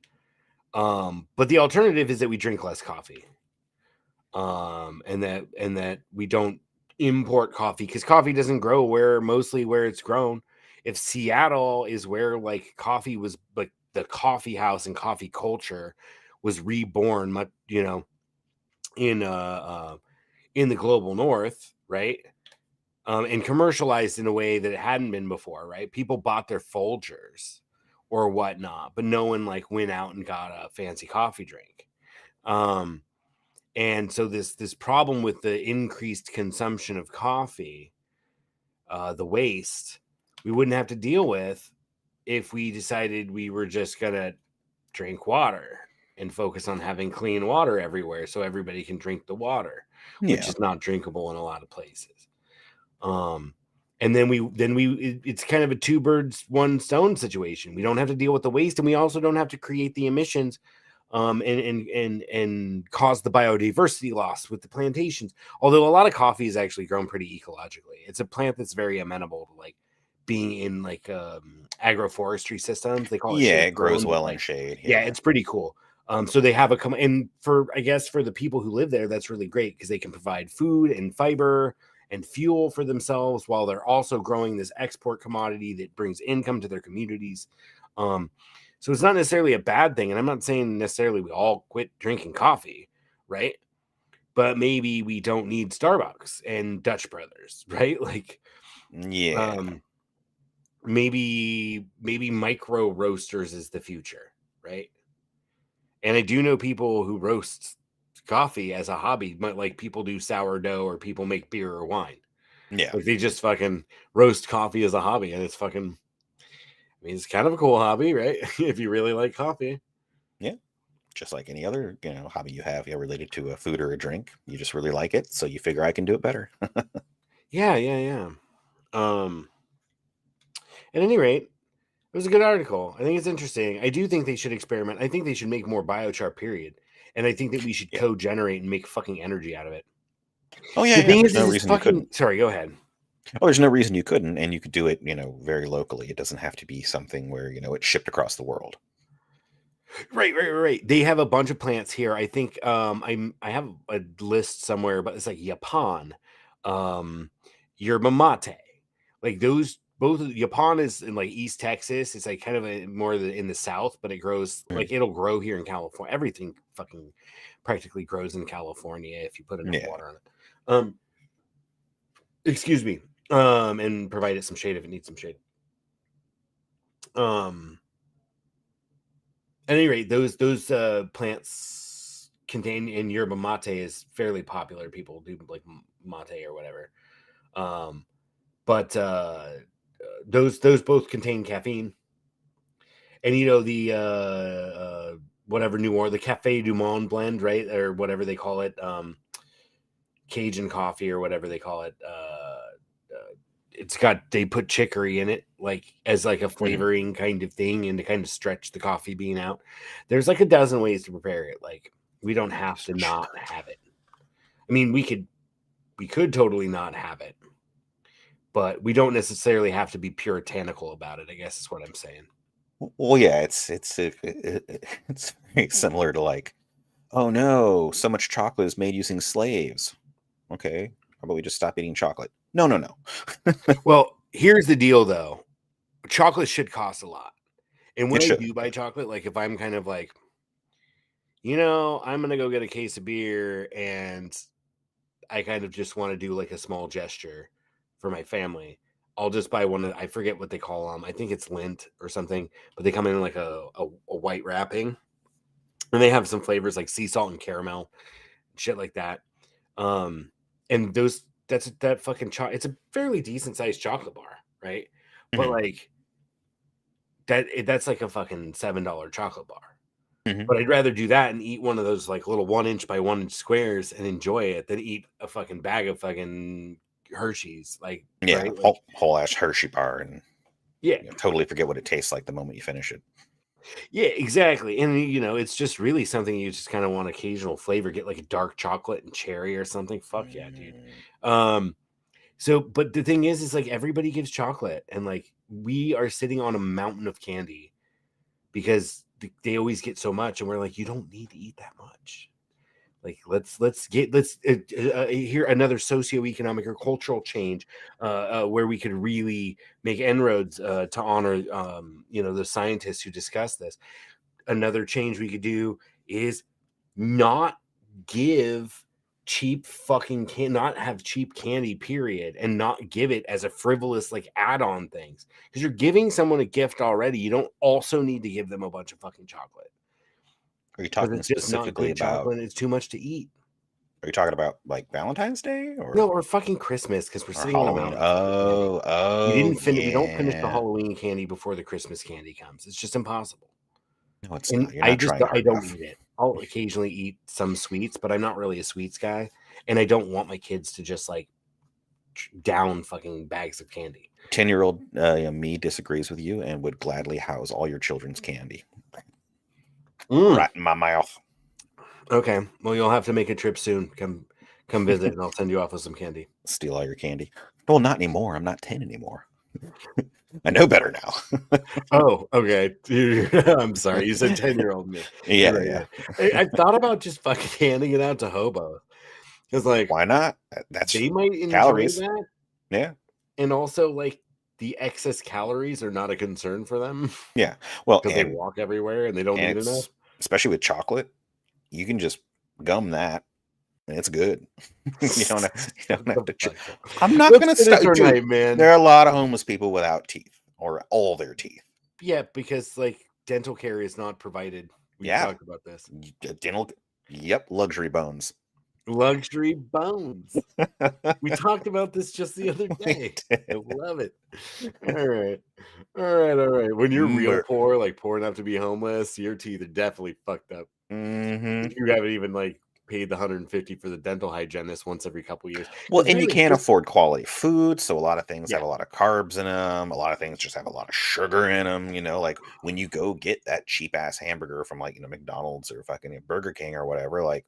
But the alternative is that we drink less coffee. And that we don't import coffee because coffee doesn't grow mostly where it's grown. If Seattle is where like coffee was, like the coffee house and coffee culture was reborn, in in the global north, right? And commercialized in a way that it hadn't been before, right? People bought their Folgers or whatnot, but no one like went out and got a fancy coffee drink. And so this problem with the increased consumption of coffee, the waste, we wouldn't have to deal with if we decided we were just gonna drink water and focus on having clean water everywhere so everybody can drink the water, which Yeah. is not drinkable in a lot of places. And then it's kind of a two birds, one stone situation. We don't have to deal with the waste, and we also don't have to create the emissions and cause the biodiversity loss with the plantations. Although a lot of coffee is actually grown pretty ecologically. It's a plant that's very amenable to like being in like agroforestry systems. They call it Yeah, shade it grows grown, but well in like shade. yeah, Yeah. it's pretty cool. So they have and for I guess for the people who live there, that's really great because they can provide food and fiber and fuel for themselves while they're also growing this export commodity that brings income to their communities. So it's not necessarily a bad thing. And I'm not saying necessarily we all quit drinking coffee, right? But maybe we don't need Starbucks and Dutch Brothers, right? Like, Yeah. maybe micro roasters is the future, right? And I do know people who roast coffee as a hobby, like people do sourdough or people make beer or wine. Yeah. Like they just fucking roast coffee as a hobby, and it's fucking. I mean, it's kind of a cool hobby, right? If you really like coffee. Yeah. Just like any other, hobby you have, related to a food or a drink. You just really like it, so you figure I can do it better. Yeah, yeah, yeah. At any rate, it was a good article. I think it's interesting. I do think they should experiment. I think they should make more biochar, period. And I think that we should Yeah. co-generate and make fucking energy out of it. Oh yeah, The yeah. thing There's is no it's reason you fucking. couldn't. Sorry, go ahead. Oh, there's no reason you couldn't, and you could do it, very locally. It doesn't have to be something where it's shipped across the world. Right. They have a bunch of plants here. I think I have a list somewhere, but it's like Japan, yerba mate, like those both. Japan is in like East Texas. It's like kind of in the South, but it grows Mm. like it'll grow here in California. Everything fucking practically grows in California if you put enough Yeah. water on it. Excuse me. And provide it some shade if it needs some shade. At any rate, those plants contained in yerba mate is fairly popular. People do like mate or whatever. But those both contain caffeine, and the whatever the Cafe du Monde blend, right, or whatever they call it, Cajun coffee or whatever they call it. They put chicory in it, like as like a Mhm. flavoring kind of thing, and to kind of stretch the coffee bean out. There's like a dozen ways to prepare it. Like we don't have to not have it. I mean, we could totally not have it, but we don't necessarily have to be puritanical about it, I guess is what I'm saying. Well, yeah, it's very similar to like, oh no, so much chocolate is made using slaves. Okay, how about we just stop eating chocolate? No, no, no. Well, here's the deal though. Chocolate should cost a lot. And when It I should. do buy chocolate, like if I'm kind of like, I'm gonna go get a case of beer and I kind of just want to do like a small gesture for my family. I'll just buy one. I forget what they call them. I think it's Lint or something, but they come in like a white wrapping, and they have some flavors like sea salt and caramel, shit like that. And that fucking it's a fairly decent sized chocolate bar, right? But Mhm. like that's like a fucking $7 chocolate bar. Mhm. But I'd rather do that and eat one of those like little 1 inch by 1 inch squares and enjoy it than eat a fucking bag of fucking Hershey's. Like, Yeah, right? Like, whole ass Hershey bar, and yeah, totally forget what it tastes like the moment you finish it. yeah, exactly. And it's just really something you just kind of want occasional flavor. Get like a dark chocolate and cherry or something. Fuck yeah, dude. So, but the thing is like everybody gives chocolate, and like we are sitting on a mountain of candy because they always get so much, and we're like, you don't need to eat that much. Like, let's hear another socioeconomic or cultural change where we could really make inroads to honor, the scientists who discuss this. Another change we could do is not give cheap fucking not have cheap candy, period, and not give it as a frivolous like add-on things, because you're giving someone a gift already. You don't also need to give them a bunch of fucking chocolate. Are you Because talking it's just not specifically good chocolate and it's too much to eat. Are you talking about like Valentine's Day No, or fucking Christmas, because we're or sitting on a Halloween? mountain of fucking candy. We don't finish the Yeah. Halloween candy before the Christmas candy comes. It's just impossible. No, it's And not. You're not trying I hard don't enough. eat it. I'll occasionally eat some sweets, but I'm not really a sweets guy, and I don't want my kids to just like down fucking bags of candy. 10-year-old me disagrees with you and would gladly house all your children's candy right in my mouth. Okay, well, you'll have to make a trip soon. Come visit, and I'll send you off with some candy. Steal all your candy. Well, not anymore. I'm not 10 anymore. I know better now. Oh, okay. I'm sorry. You said 10-year-old me. Yeah, Right, yeah. I thought about just fucking handing it out to hobos. Because, like, Why not? That's they might enjoy calories. that. Yeah. And also, like, the excess calories are not a concern for them. Yeah. Well, because they walk everywhere and they don't need enough. Especially with chocolate, you can just gum that. And it's good. you don't have to. I'm not going to stop. Dude, man. There are a lot of homeless people without teeth or all their teeth. Yeah, because like dental care is not provided. We talked about this. Dental. Yep, luxury bones. Luxury bones. We talked about this just the other day. I love it. All right. When you're real poor, like poor enough to be homeless, your teeth are definitely fucked up. Mm-hmm. You haven't even like paid the $150 for the dental hygienist once every couple years. Well, and really, you can't afford quality food, so a lot of things have a lot of carbs in them. A lot of things just have a lot of sugar in them. Like when you go get that cheap ass hamburger from like McDonald's or fucking Burger King or whatever, like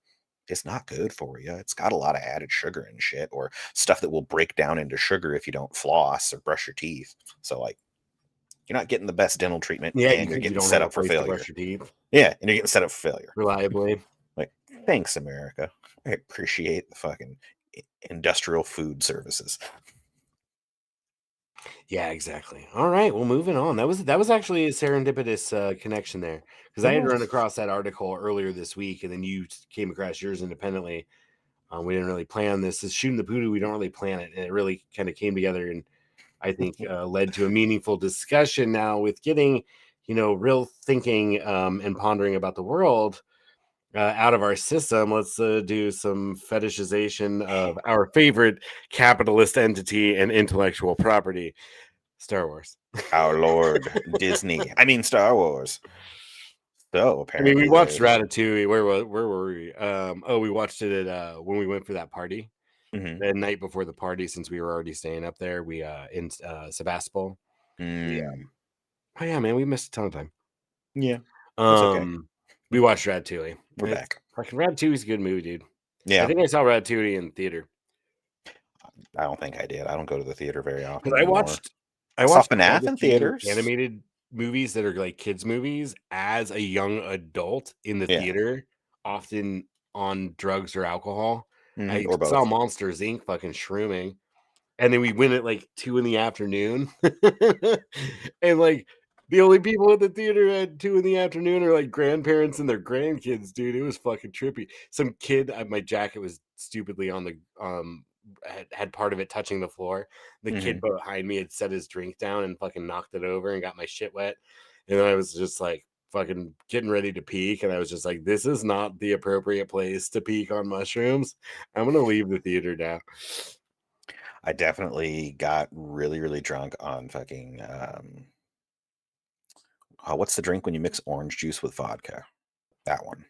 it's not good for you. It's got a lot of added sugar and shit, or stuff that will break down into sugar if you don't floss or brush your teeth. So like, you're not getting the best dental treatment, and you're getting set up for failure. Yeah, and you're getting set up for failure reliably. Like, thanks, America. I appreciate the fucking industrial food services. Yeah, exactly. All right, well, moving on. That was actually a serendipitous connection there, because I had run across that article earlier this week, and then you came across yours independently. We didn't really plan this. Is shooting the Poodoo. We don't really plan it, and it really kind of came together, and I think led to a meaningful discussion. Now with getting, real thinking and pondering about the world out of our system, let's do some fetishization of our favorite capitalist entity and intellectual property, Star Wars. Our Lord Disney. I mean, Star Wars. So apparently, we watched Ratatouille. Where were we? We watched it at when we went for that party. The night before the party, since we were already staying up there, we in Sebastopol. Yeah. Oh yeah, man, we missed a ton of time. Yeah. Okay. We watched Ratatouille. We're back. Fucking Ratatouille's a good movie, dude. Yeah. I think I saw Ratatouille in theater. I don't think I did. I don't go to the theater very often. I watched FNAF in theaters. Animated movies that are like kids movies as a young adult in the theater, often on drugs or alcohol. I saw Monsters Inc. fucking shrooming, and then we went at like 2 p.m. and like the only people at the theater at 2 p.m. are like grandparents and their grandkids, dude. It was fucking trippy. Some kid, my jacket was stupidly on the had part of it touching the floor. The kid behind me had set his drink down and fucking knocked it over and got my shit wet. And then I was just like fucking getting ready to peek, and I was just like, this is not the appropriate place to peek on mushrooms. I'm gonna leave the theater now. I definitely got really, really drunk on fucking what's the drink when you mix orange juice with vodka? That one.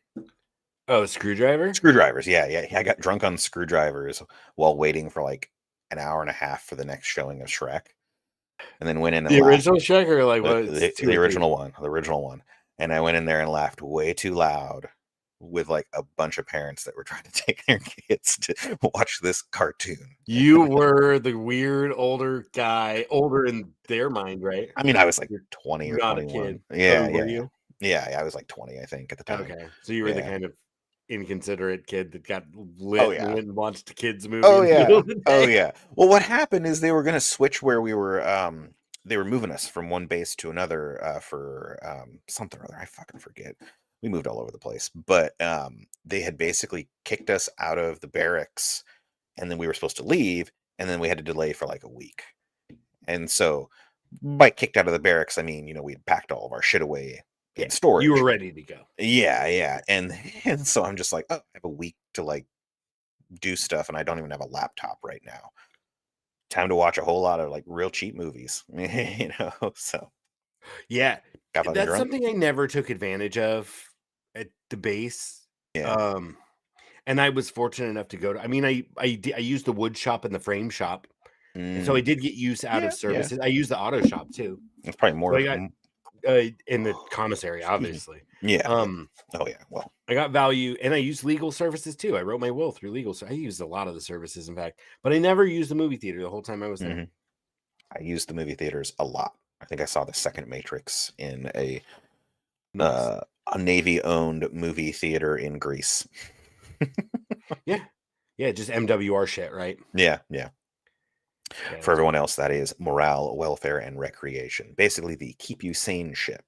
Oh, screwdriver? Screwdrivers. Yeah. I got drunk on screwdrivers while waiting for like an hour and a half for the next showing of Shrek, and then went in and The laughed. original Shrek or like what? The original one. The original one. And I went in there and laughed way too loud with like a bunch of parents that were trying to take their kids to watch this cartoon. You were the weird older guy, older in their mind, right? I mean, I was like 20 or Not 21. a kid. Yeah, were you? Yeah, I was like 20, I think, at the time. Okay, so you were the Yeah. kind of inconsiderate kid that got lit and went and watched a kids movie. Oh in the middle yeah. of the Oh day. yeah. Well, what happened is they were going to switch where we were. They were moving us from one base to another for something or other. I fucking forget. We moved all over the place, but they had basically kicked us out of the barracks, and then we were supposed to leave, and then we had to delay for like a week. And so, by kicked out of the barracks, I mean, we had packed all of our shit away in storage. You were ready to go. Yeah. And so I'm just like, oh, I have a week to like do stuff, and I don't even have a laptop right now. Time to watch a whole lot of like real cheap movies, so Yeah, got fucking that's drunk. something I never took advantage of at the base. Yeah. And I was fortunate enough to go to. I mean, I used the wood shop and the frame shop, and so I did get use out of services. I used the auto shop too. It's probably more. So I got in the commissary, obviously. Yeah. Oh yeah. Well, I got value, and I used legal services too. I wrote my will through legal, so I used a lot of the services, in fact. But I never used the movie theater the whole time I was there. I used the movie theaters a lot. I think I saw the second Matrix in a Navy-owned movie theater in Greece. Yeah, just MWR shit, right? Yeah. For everyone else, that is morale, welfare, and recreation. Basically, the keep you sane shit.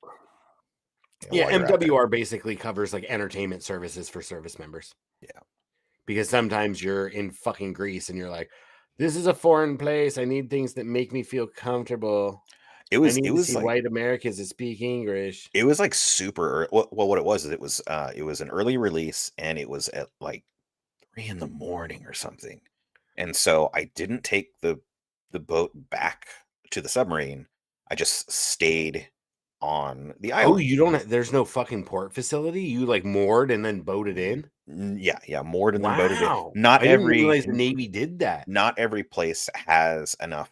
Yeah, MWR basically covers like entertainment services for service members. Yeah. Because sometimes you're in fucking Greece and you're like, this is a foreign place. I need things that make me feel comfortable. I need to see like, white Americans that speak English. It was like super. Well, what it was is it was an early release, and it was at like 3 a.m. or something. And so I didn't take the boat back to the submarine. I just stayed on the island. Oh, you don't? There's no fucking port facility. You like moored and then boated in. Yeah, moored and then boated in. Not I didn't realize the Navy did that. Not every place has enough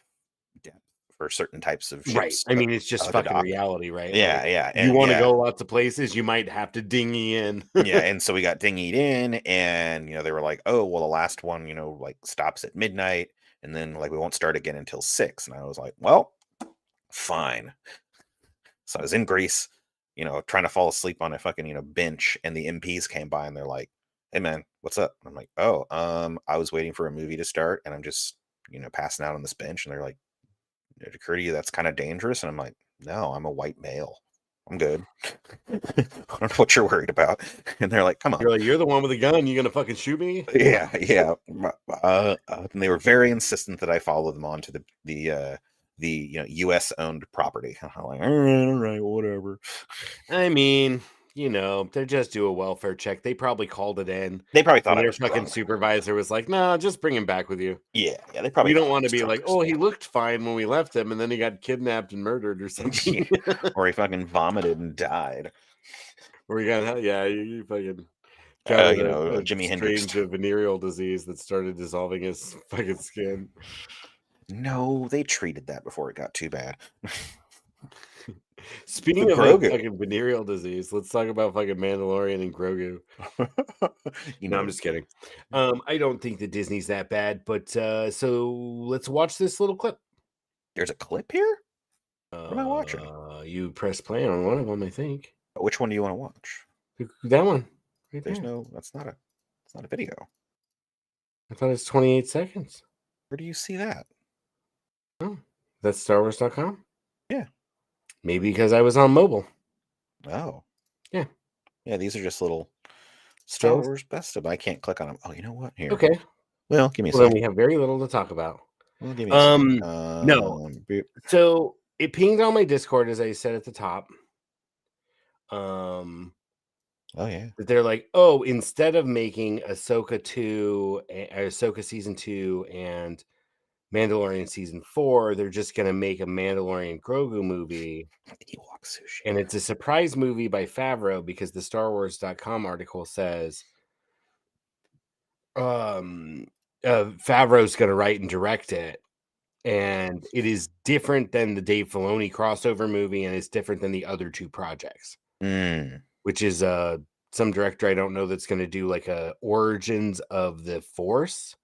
depth for certain types of ships. Right. I mean, it's just fucking reality, right? Yeah. You want to go lots of places, you might have to dinghy in. Yeah, and so we got dinghied in, and they were like, oh, well, the last one, like stops at midnight, and then like we won't start again until 6. And I was like, well, fine. So I was in Greece, trying to fall asleep on a fucking, bench, and the MPs came by and they're like, hey man, what's up? And I'm like, oh, I was waiting for a movie to start, and I'm just, passing out on this bench. And they're like, did it occur to you that's kind of dangerous? And I'm like, no, I'm a white male. I'm good. I don't know what you're worried about. And they're like, come on. You're like, you're the one with a gun. You gonna fucking shoot me? Yeah. And they were very insistent that I follow them on to the U.S. owned property. I'm like, all right, whatever. I mean, they just do a welfare check. They probably called it in. They probably thought their fucking supervisor was like, "No, just bring him back with you." Yeah. They probably. You don't want to be like, "Oh, he looked fine when we left him, and then he got kidnapped and murdered or something," or he fucking vomited and died. Or he got you fucking. Jimi Hendrix. Strange venereal disease that started dissolving his fucking skin. No, they treated that before it got too bad. Speaking of fucking venereal disease, let's talk about fucking Mandalorian and Grogu. No, I'm just kidding. I don't think that Disney's that bad, but so let's watch this little clip. There's a clip here? What am I watching? You press play on one of them, I think. Which one do you want to watch? That one. Right there. It's not a video. I thought it's 28 seconds. Where do you see that? Oh, that's StarWars.com? Yeah. Maybe because I was on mobile. Oh. Yeah. Yeah, these are just little Star Wars best of. I can't click on them. Oh, you know what? Here. Okay. Well, give me a second. Then we have very little to talk about. Well, give me a second. No. So it pinged on my Discord, as I said at the top. Oh yeah. That they're like, oh, instead of making Ahsoka 2, Ahsoka season 2, and Mandalorian season 4, they're just gonna make a Mandalorian Grogu movie. Ewok sushi. And it's a surprise movie by Favreau because the StarWars.com article says Favreau's gonna write and direct it. And it is different than the Dave Filoni crossover movie, and it's different than the other 2 projects. Which is some director I don't know that's going to do like a Origins of the Force,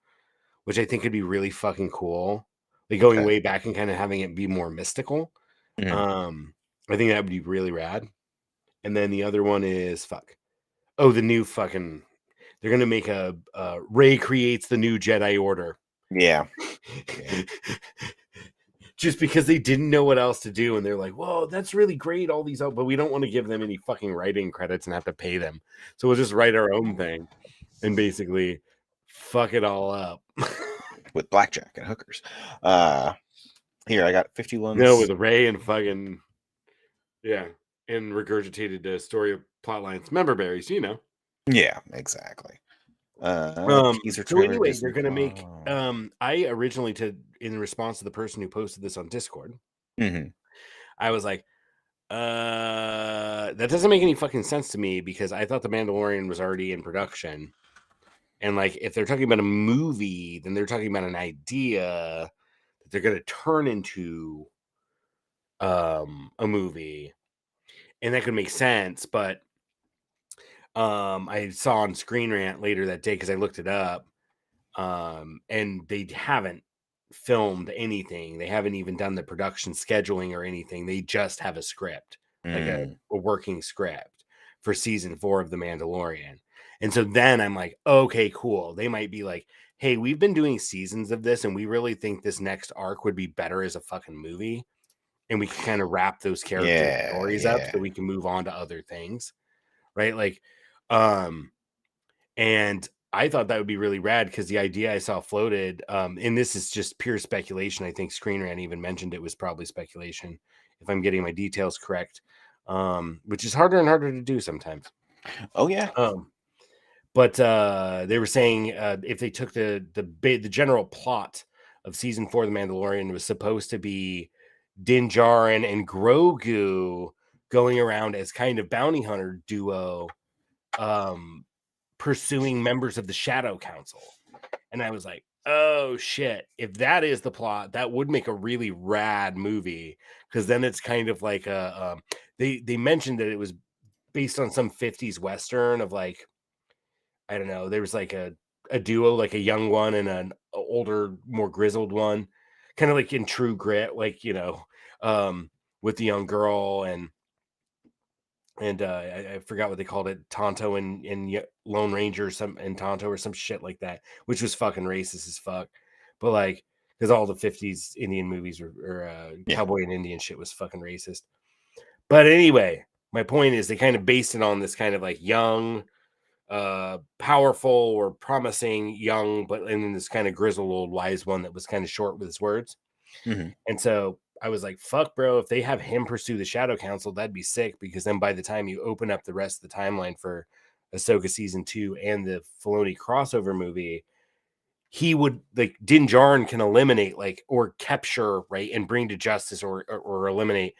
which I think could be really fucking cool. Like going way back and kind of having it be more mystical. I think that would be really rad. And then the other one is the new fucking. They're going to make a Rey creates the new Jedi Order. Yeah. Just because they didn't know what else to do, and they're like, "Whoa, that's really great!" All these, but we don't want to give them any fucking writing credits and have to pay them, so we'll just write our own thing and basically fuck it all up with blackjack and hookers. Here I got 51. No, with Rey and fucking and regurgitated story plot lines, member berries, you know. Yeah, exactly. So anyway, they're gonna make I originally in response to the person who posted this on Discord, I was like, that doesn't make any fucking sense to me because I thought The Mandalorian was already in production. And like if they're talking about a movie, then they're talking about an idea that they're gonna turn into a movie. And that could make sense, but I saw on Screen Rant later that day because I looked it up, and they haven't filmed anything. They haven't even done the production scheduling or anything. They just have a script, like a working script for season 4 of The Mandalorian. And so then I'm like, okay, cool. They might be like, hey, we've been doing seasons of this, and we really think this next arc would be better as a fucking movie, and we can kind of wrap those character stories up so we can move on to other things, right? Like. And I thought that would be really rad because the idea I saw floated, and this is just pure speculation. I think Screen Rant even mentioned it was probably speculation, if I'm getting my details correct, which is harder and harder to do sometimes. Oh yeah. But they were saying if they took the general plot of season 4 of The Mandalorian was supposed to be Din Djarin and Grogu going around as kind of bounty hunter duo. Pursuing members of the Shadow Council. And I was like, oh shit, if that is the plot, that would make a really rad movie, because then it's kind of like they mentioned that it was based on some 50s Western of like, I don't know, there was like a duo, like a young one and an older, more grizzled one, kind of like in True Grit, like, you know, with the young girl and I forgot what they called it, Tonto and Lone Ranger and Tonto or some shit like that, which was fucking racist as fuck. But like, because all the 50s Indian movies or cowboy and Indian shit was fucking racist. But anyway, my point is they kind of based it on this kind of like young, powerful or promising young, but and then this kind of grizzled old wise one that was kind of short with his words. And so I was like, fuck, bro, if they have him pursue the Shadow Council, that'd be sick, because then by the time you open up the rest of the timeline for Ahsoka season 2 and the Filoni crossover movie, he would, like, Din Djarin can eliminate, like, or capture, right, and bring to justice or eliminate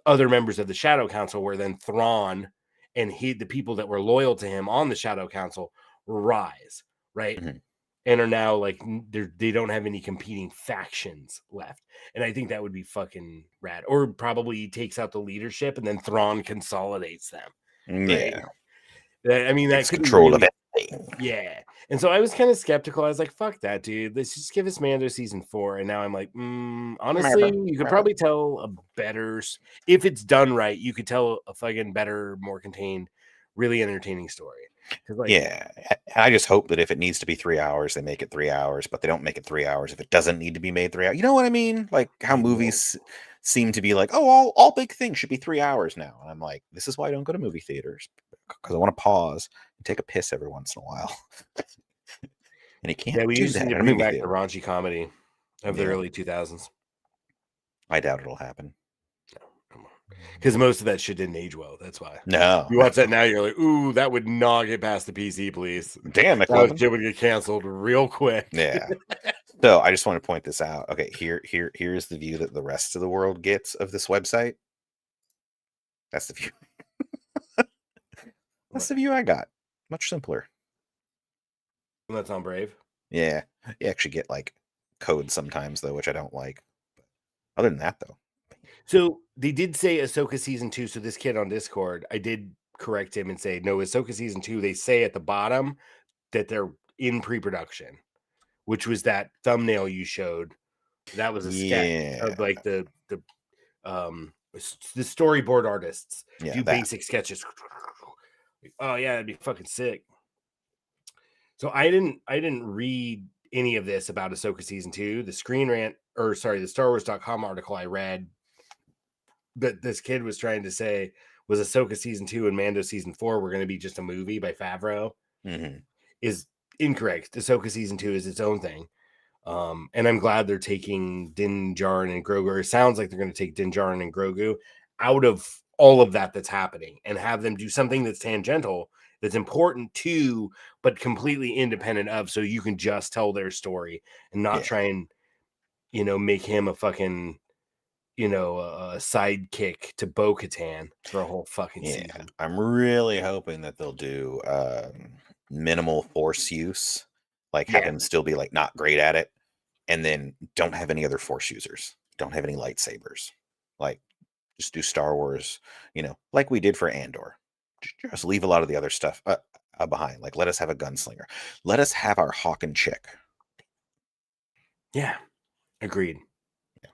other members of the Shadow Council, where then Thrawn and the people that were loyal to him on the Shadow Council rise, right? And are now like they don't have any competing factions left, and I think that would be fucking rad. Or probably he takes out the leadership, and then Thrawn consolidates them. Yeah, right? I mean, that's control of everything. Yeah, and so I was kind of skeptical. I was like, "Fuck that, dude! Let's just give us Mando season 4." And now I'm like, honestly, you could probably tell a better, if it's done right. You could tell a fucking better, more contained, really entertaining story. Like, yeah, I just hope that if it needs to be 3 hours, they make it 3 hours, but they don't make it 3 hours if it doesn't need to be made 3 hours. You know what I mean? Like how movies seem to be like, oh, all big things should be 3 hours now. And I'm like, this is why I don't go to movie theaters, because I want to pause and take a piss every once in a while. And you can't we do used that to in a bring movie back theater. the raunchy comedy of the early 2000s. I doubt it'll happen. Because most of that shit didn't age well. That's why. No. You watch that now, you're like, ooh, that would not get past the PC, please. Damn it. That shit would get canceled real quick. Yeah. So I just want to point this out. Okay, here's the view that the rest of the world gets of this website. That's the view. That's the view I got. Much simpler. That's on Brave. Yeah, you actually get like code sometimes though, which I don't like. But other than that, though. So they did say Ahsoka season 2. So this kid on Discord, I did correct him and say no, Ahsoka season 2. They say at the bottom that they're in pre-production, which was that thumbnail you showed. That was a sketch of like the storyboard artists do basic sketches. Oh yeah, that'd be fucking sick. So I didn't read any of this about Ahsoka season 2. The the StarWars.com article I read that this kid was trying to say was Ahsoka season 2 and Mando season 4 were going to be just a movie by Favreau is incorrect. Ahsoka season 2 is its own thing. And I'm glad they're taking Din Djarin and Grogu. It sounds like they're going to take Din Djarin and Grogu out of all of that's happening and have them do something that's tangential, that's important to, but completely independent of, so you can just tell their story and not try and, make him a fucking, a sidekick to Bo-Katan for a whole fucking season. I'm really hoping that they'll do minimal force use, like have him still be like not great at it, and then don't have any other force users, don't have any lightsabers, like just do Star Wars, like we did for Andor. Just leave a lot of the other stuff behind. Like, let us have a gunslinger. Let us have our hawk and chick. Yeah, agreed. Yeah.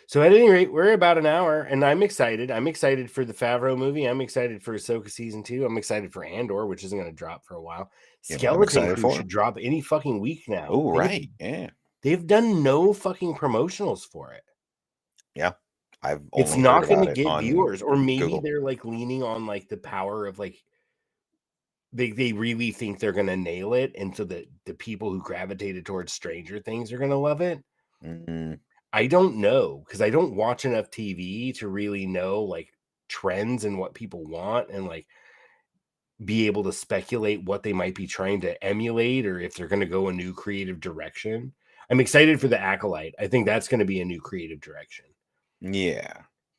So at any rate, we're about an hour, and I'm excited. I'm excited for the Favreau movie. I'm excited for Ahsoka season 2. I'm excited for Andor, which isn't going to drop for a while. Skeleton Crew should drop any fucking week now. Oh, right. Yeah. They've done no fucking promotionals for it. Yeah. It's not going to get viewers, or maybe Google. They're like leaning on like the power of like they really think they're going to nail it, and so that the people who gravitated towards Stranger Things are going to love it. I don't know, because I don't watch enough TV to really know like trends and what people want, and like be able to speculate what they might be trying to emulate, or if they're going to go a new creative direction. I'm excited for The Acolyte. I think that's going to be a new creative direction. Yeah,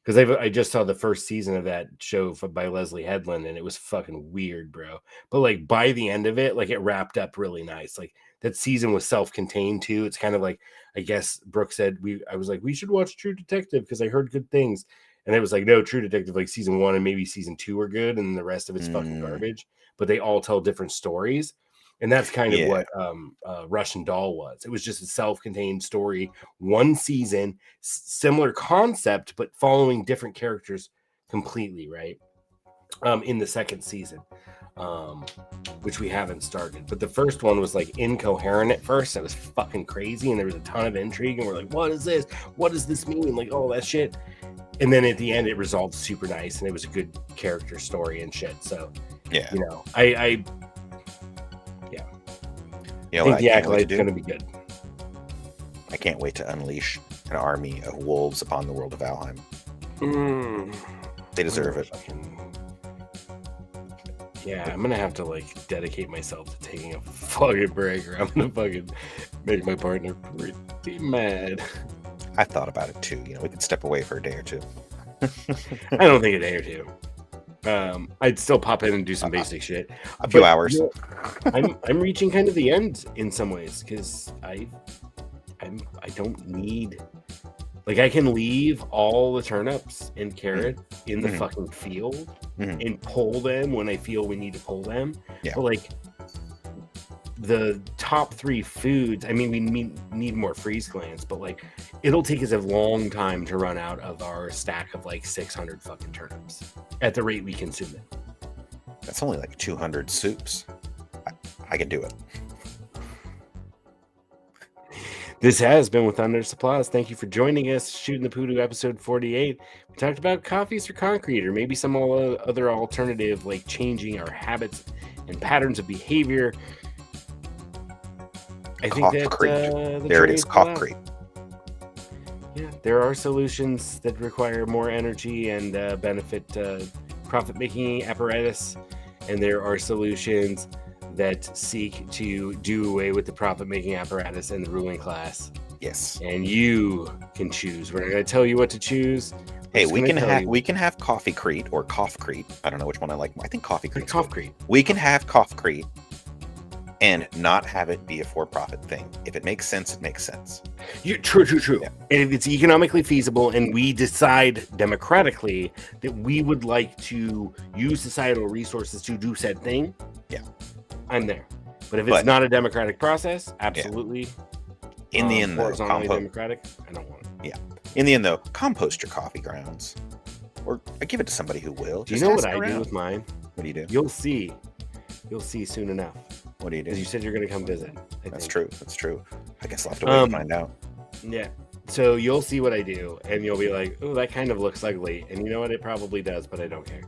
because I just saw the first season of that show by Leslie Headland, and it was fucking weird, bro. But like by the end of it, like it wrapped up really nice. Like that season was self-contained too. It's kind of like, I guess Brooke said, I was like, we should watch True Detective because I heard good things, and it was like, no, True Detective, like season 1 and maybe season 2 are good, and the rest of it's fucking garbage. But they all tell different stories. And that's kind of what Russian Doll was. It was just a self-contained story, one season, similar concept, but following different characters completely, right? In the second season, which we haven't started. But the first one was like incoherent at first. It was fucking crazy, and there was a ton of intrigue, and we're like, what is this? What does this mean? Like all that shit. And then at the end, it resolved super nice, and it was a good character story and shit. So, I think The Acolyte is going to be good. I can't wait to unleash an army of wolves upon the world of Valheim. They deserve it. Yeah, I'm going to have to like dedicate myself to taking a fucking break, or I'm going to fucking make my partner pretty mad. I thought about it too. We could step away for a day or two. I don't think a day or two. I'd still pop in and do some basic shit. A few hours. I'm reaching kind of the end in some ways, because I don't need, like, I can leave all the turnips and carrots in the fucking field and pull them when I feel we need to pull them. But like the top 3 foods, I mean, we need more freeze glands, but like it'll take us a long time to run out of our stack of like 600 fucking turnips at the rate we consume them. That's only like 200 soups. I can do it. This has been With Unendless Applause. Thank you for joining us. Shooting the Poodoo episode 48. We talked about coffees for concrete, or maybe some other alternative, like changing our habits and patterns of behavior. I think that there it is, concrete. Yeah, there are solutions that require more energy and benefit profit-making apparatus, and there are solutions that seek to do away with the profit-making apparatus and the ruling class. Yes. And you can choose. We're not going to tell you what to choose. Hey, we can have Coffeecrete or Coughcrete. I don't know which one I like. I think Coffeecrete. Coffeecrete. We can have Coffeecrete and not have it be a for-profit thing. If it makes sense, it makes sense. True. Yeah. And if it's economically feasible and we decide democratically that we would like to use societal resources to do said thing, yeah, I'm there. But if it's not a democratic process, absolutely. Yeah. In the end, though, democratic, I don't want it. Yeah. In the end, though, compost your coffee grounds, or give it to somebody who will. Do you know what I do with mine? What do you do? You'll see soon enough. What do you do? Because you said you're going to come visit. That's true. I guess I'll have to wait and find out. Yeah. So you'll see what I do, and you'll be like, "Oh, that kind of looks ugly." And you know what? It probably does, but I don't care.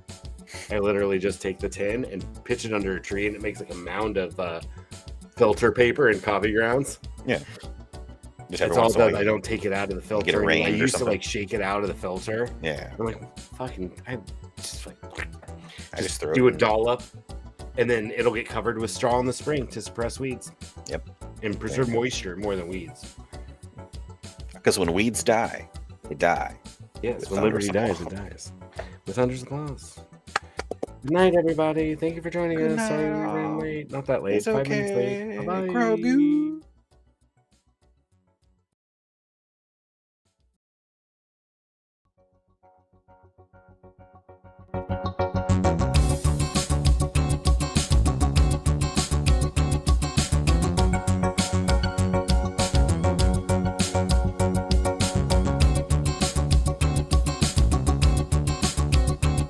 I literally just take the tin and pitch it under a tree, and it makes like a mound of filter paper and coffee grounds. Yeah. That's all it does. I don't take it out of the filter. Get it rained I used or to like shake it out of the filter. Yeah. I'm like, fucking, I just throw do it a dollop, and then it'll get covered with straw in the spring to suppress weeds. Yep. And preserve moisture more than weeds. Because when weeds die, they die. Yes, when liberty dies, it dies. With hundreds of claws. Good night, everybody. Thank you for joining us. Sorry we ran late. Not that late. It's 5 okay. minutes late. Bye-bye. Grogu.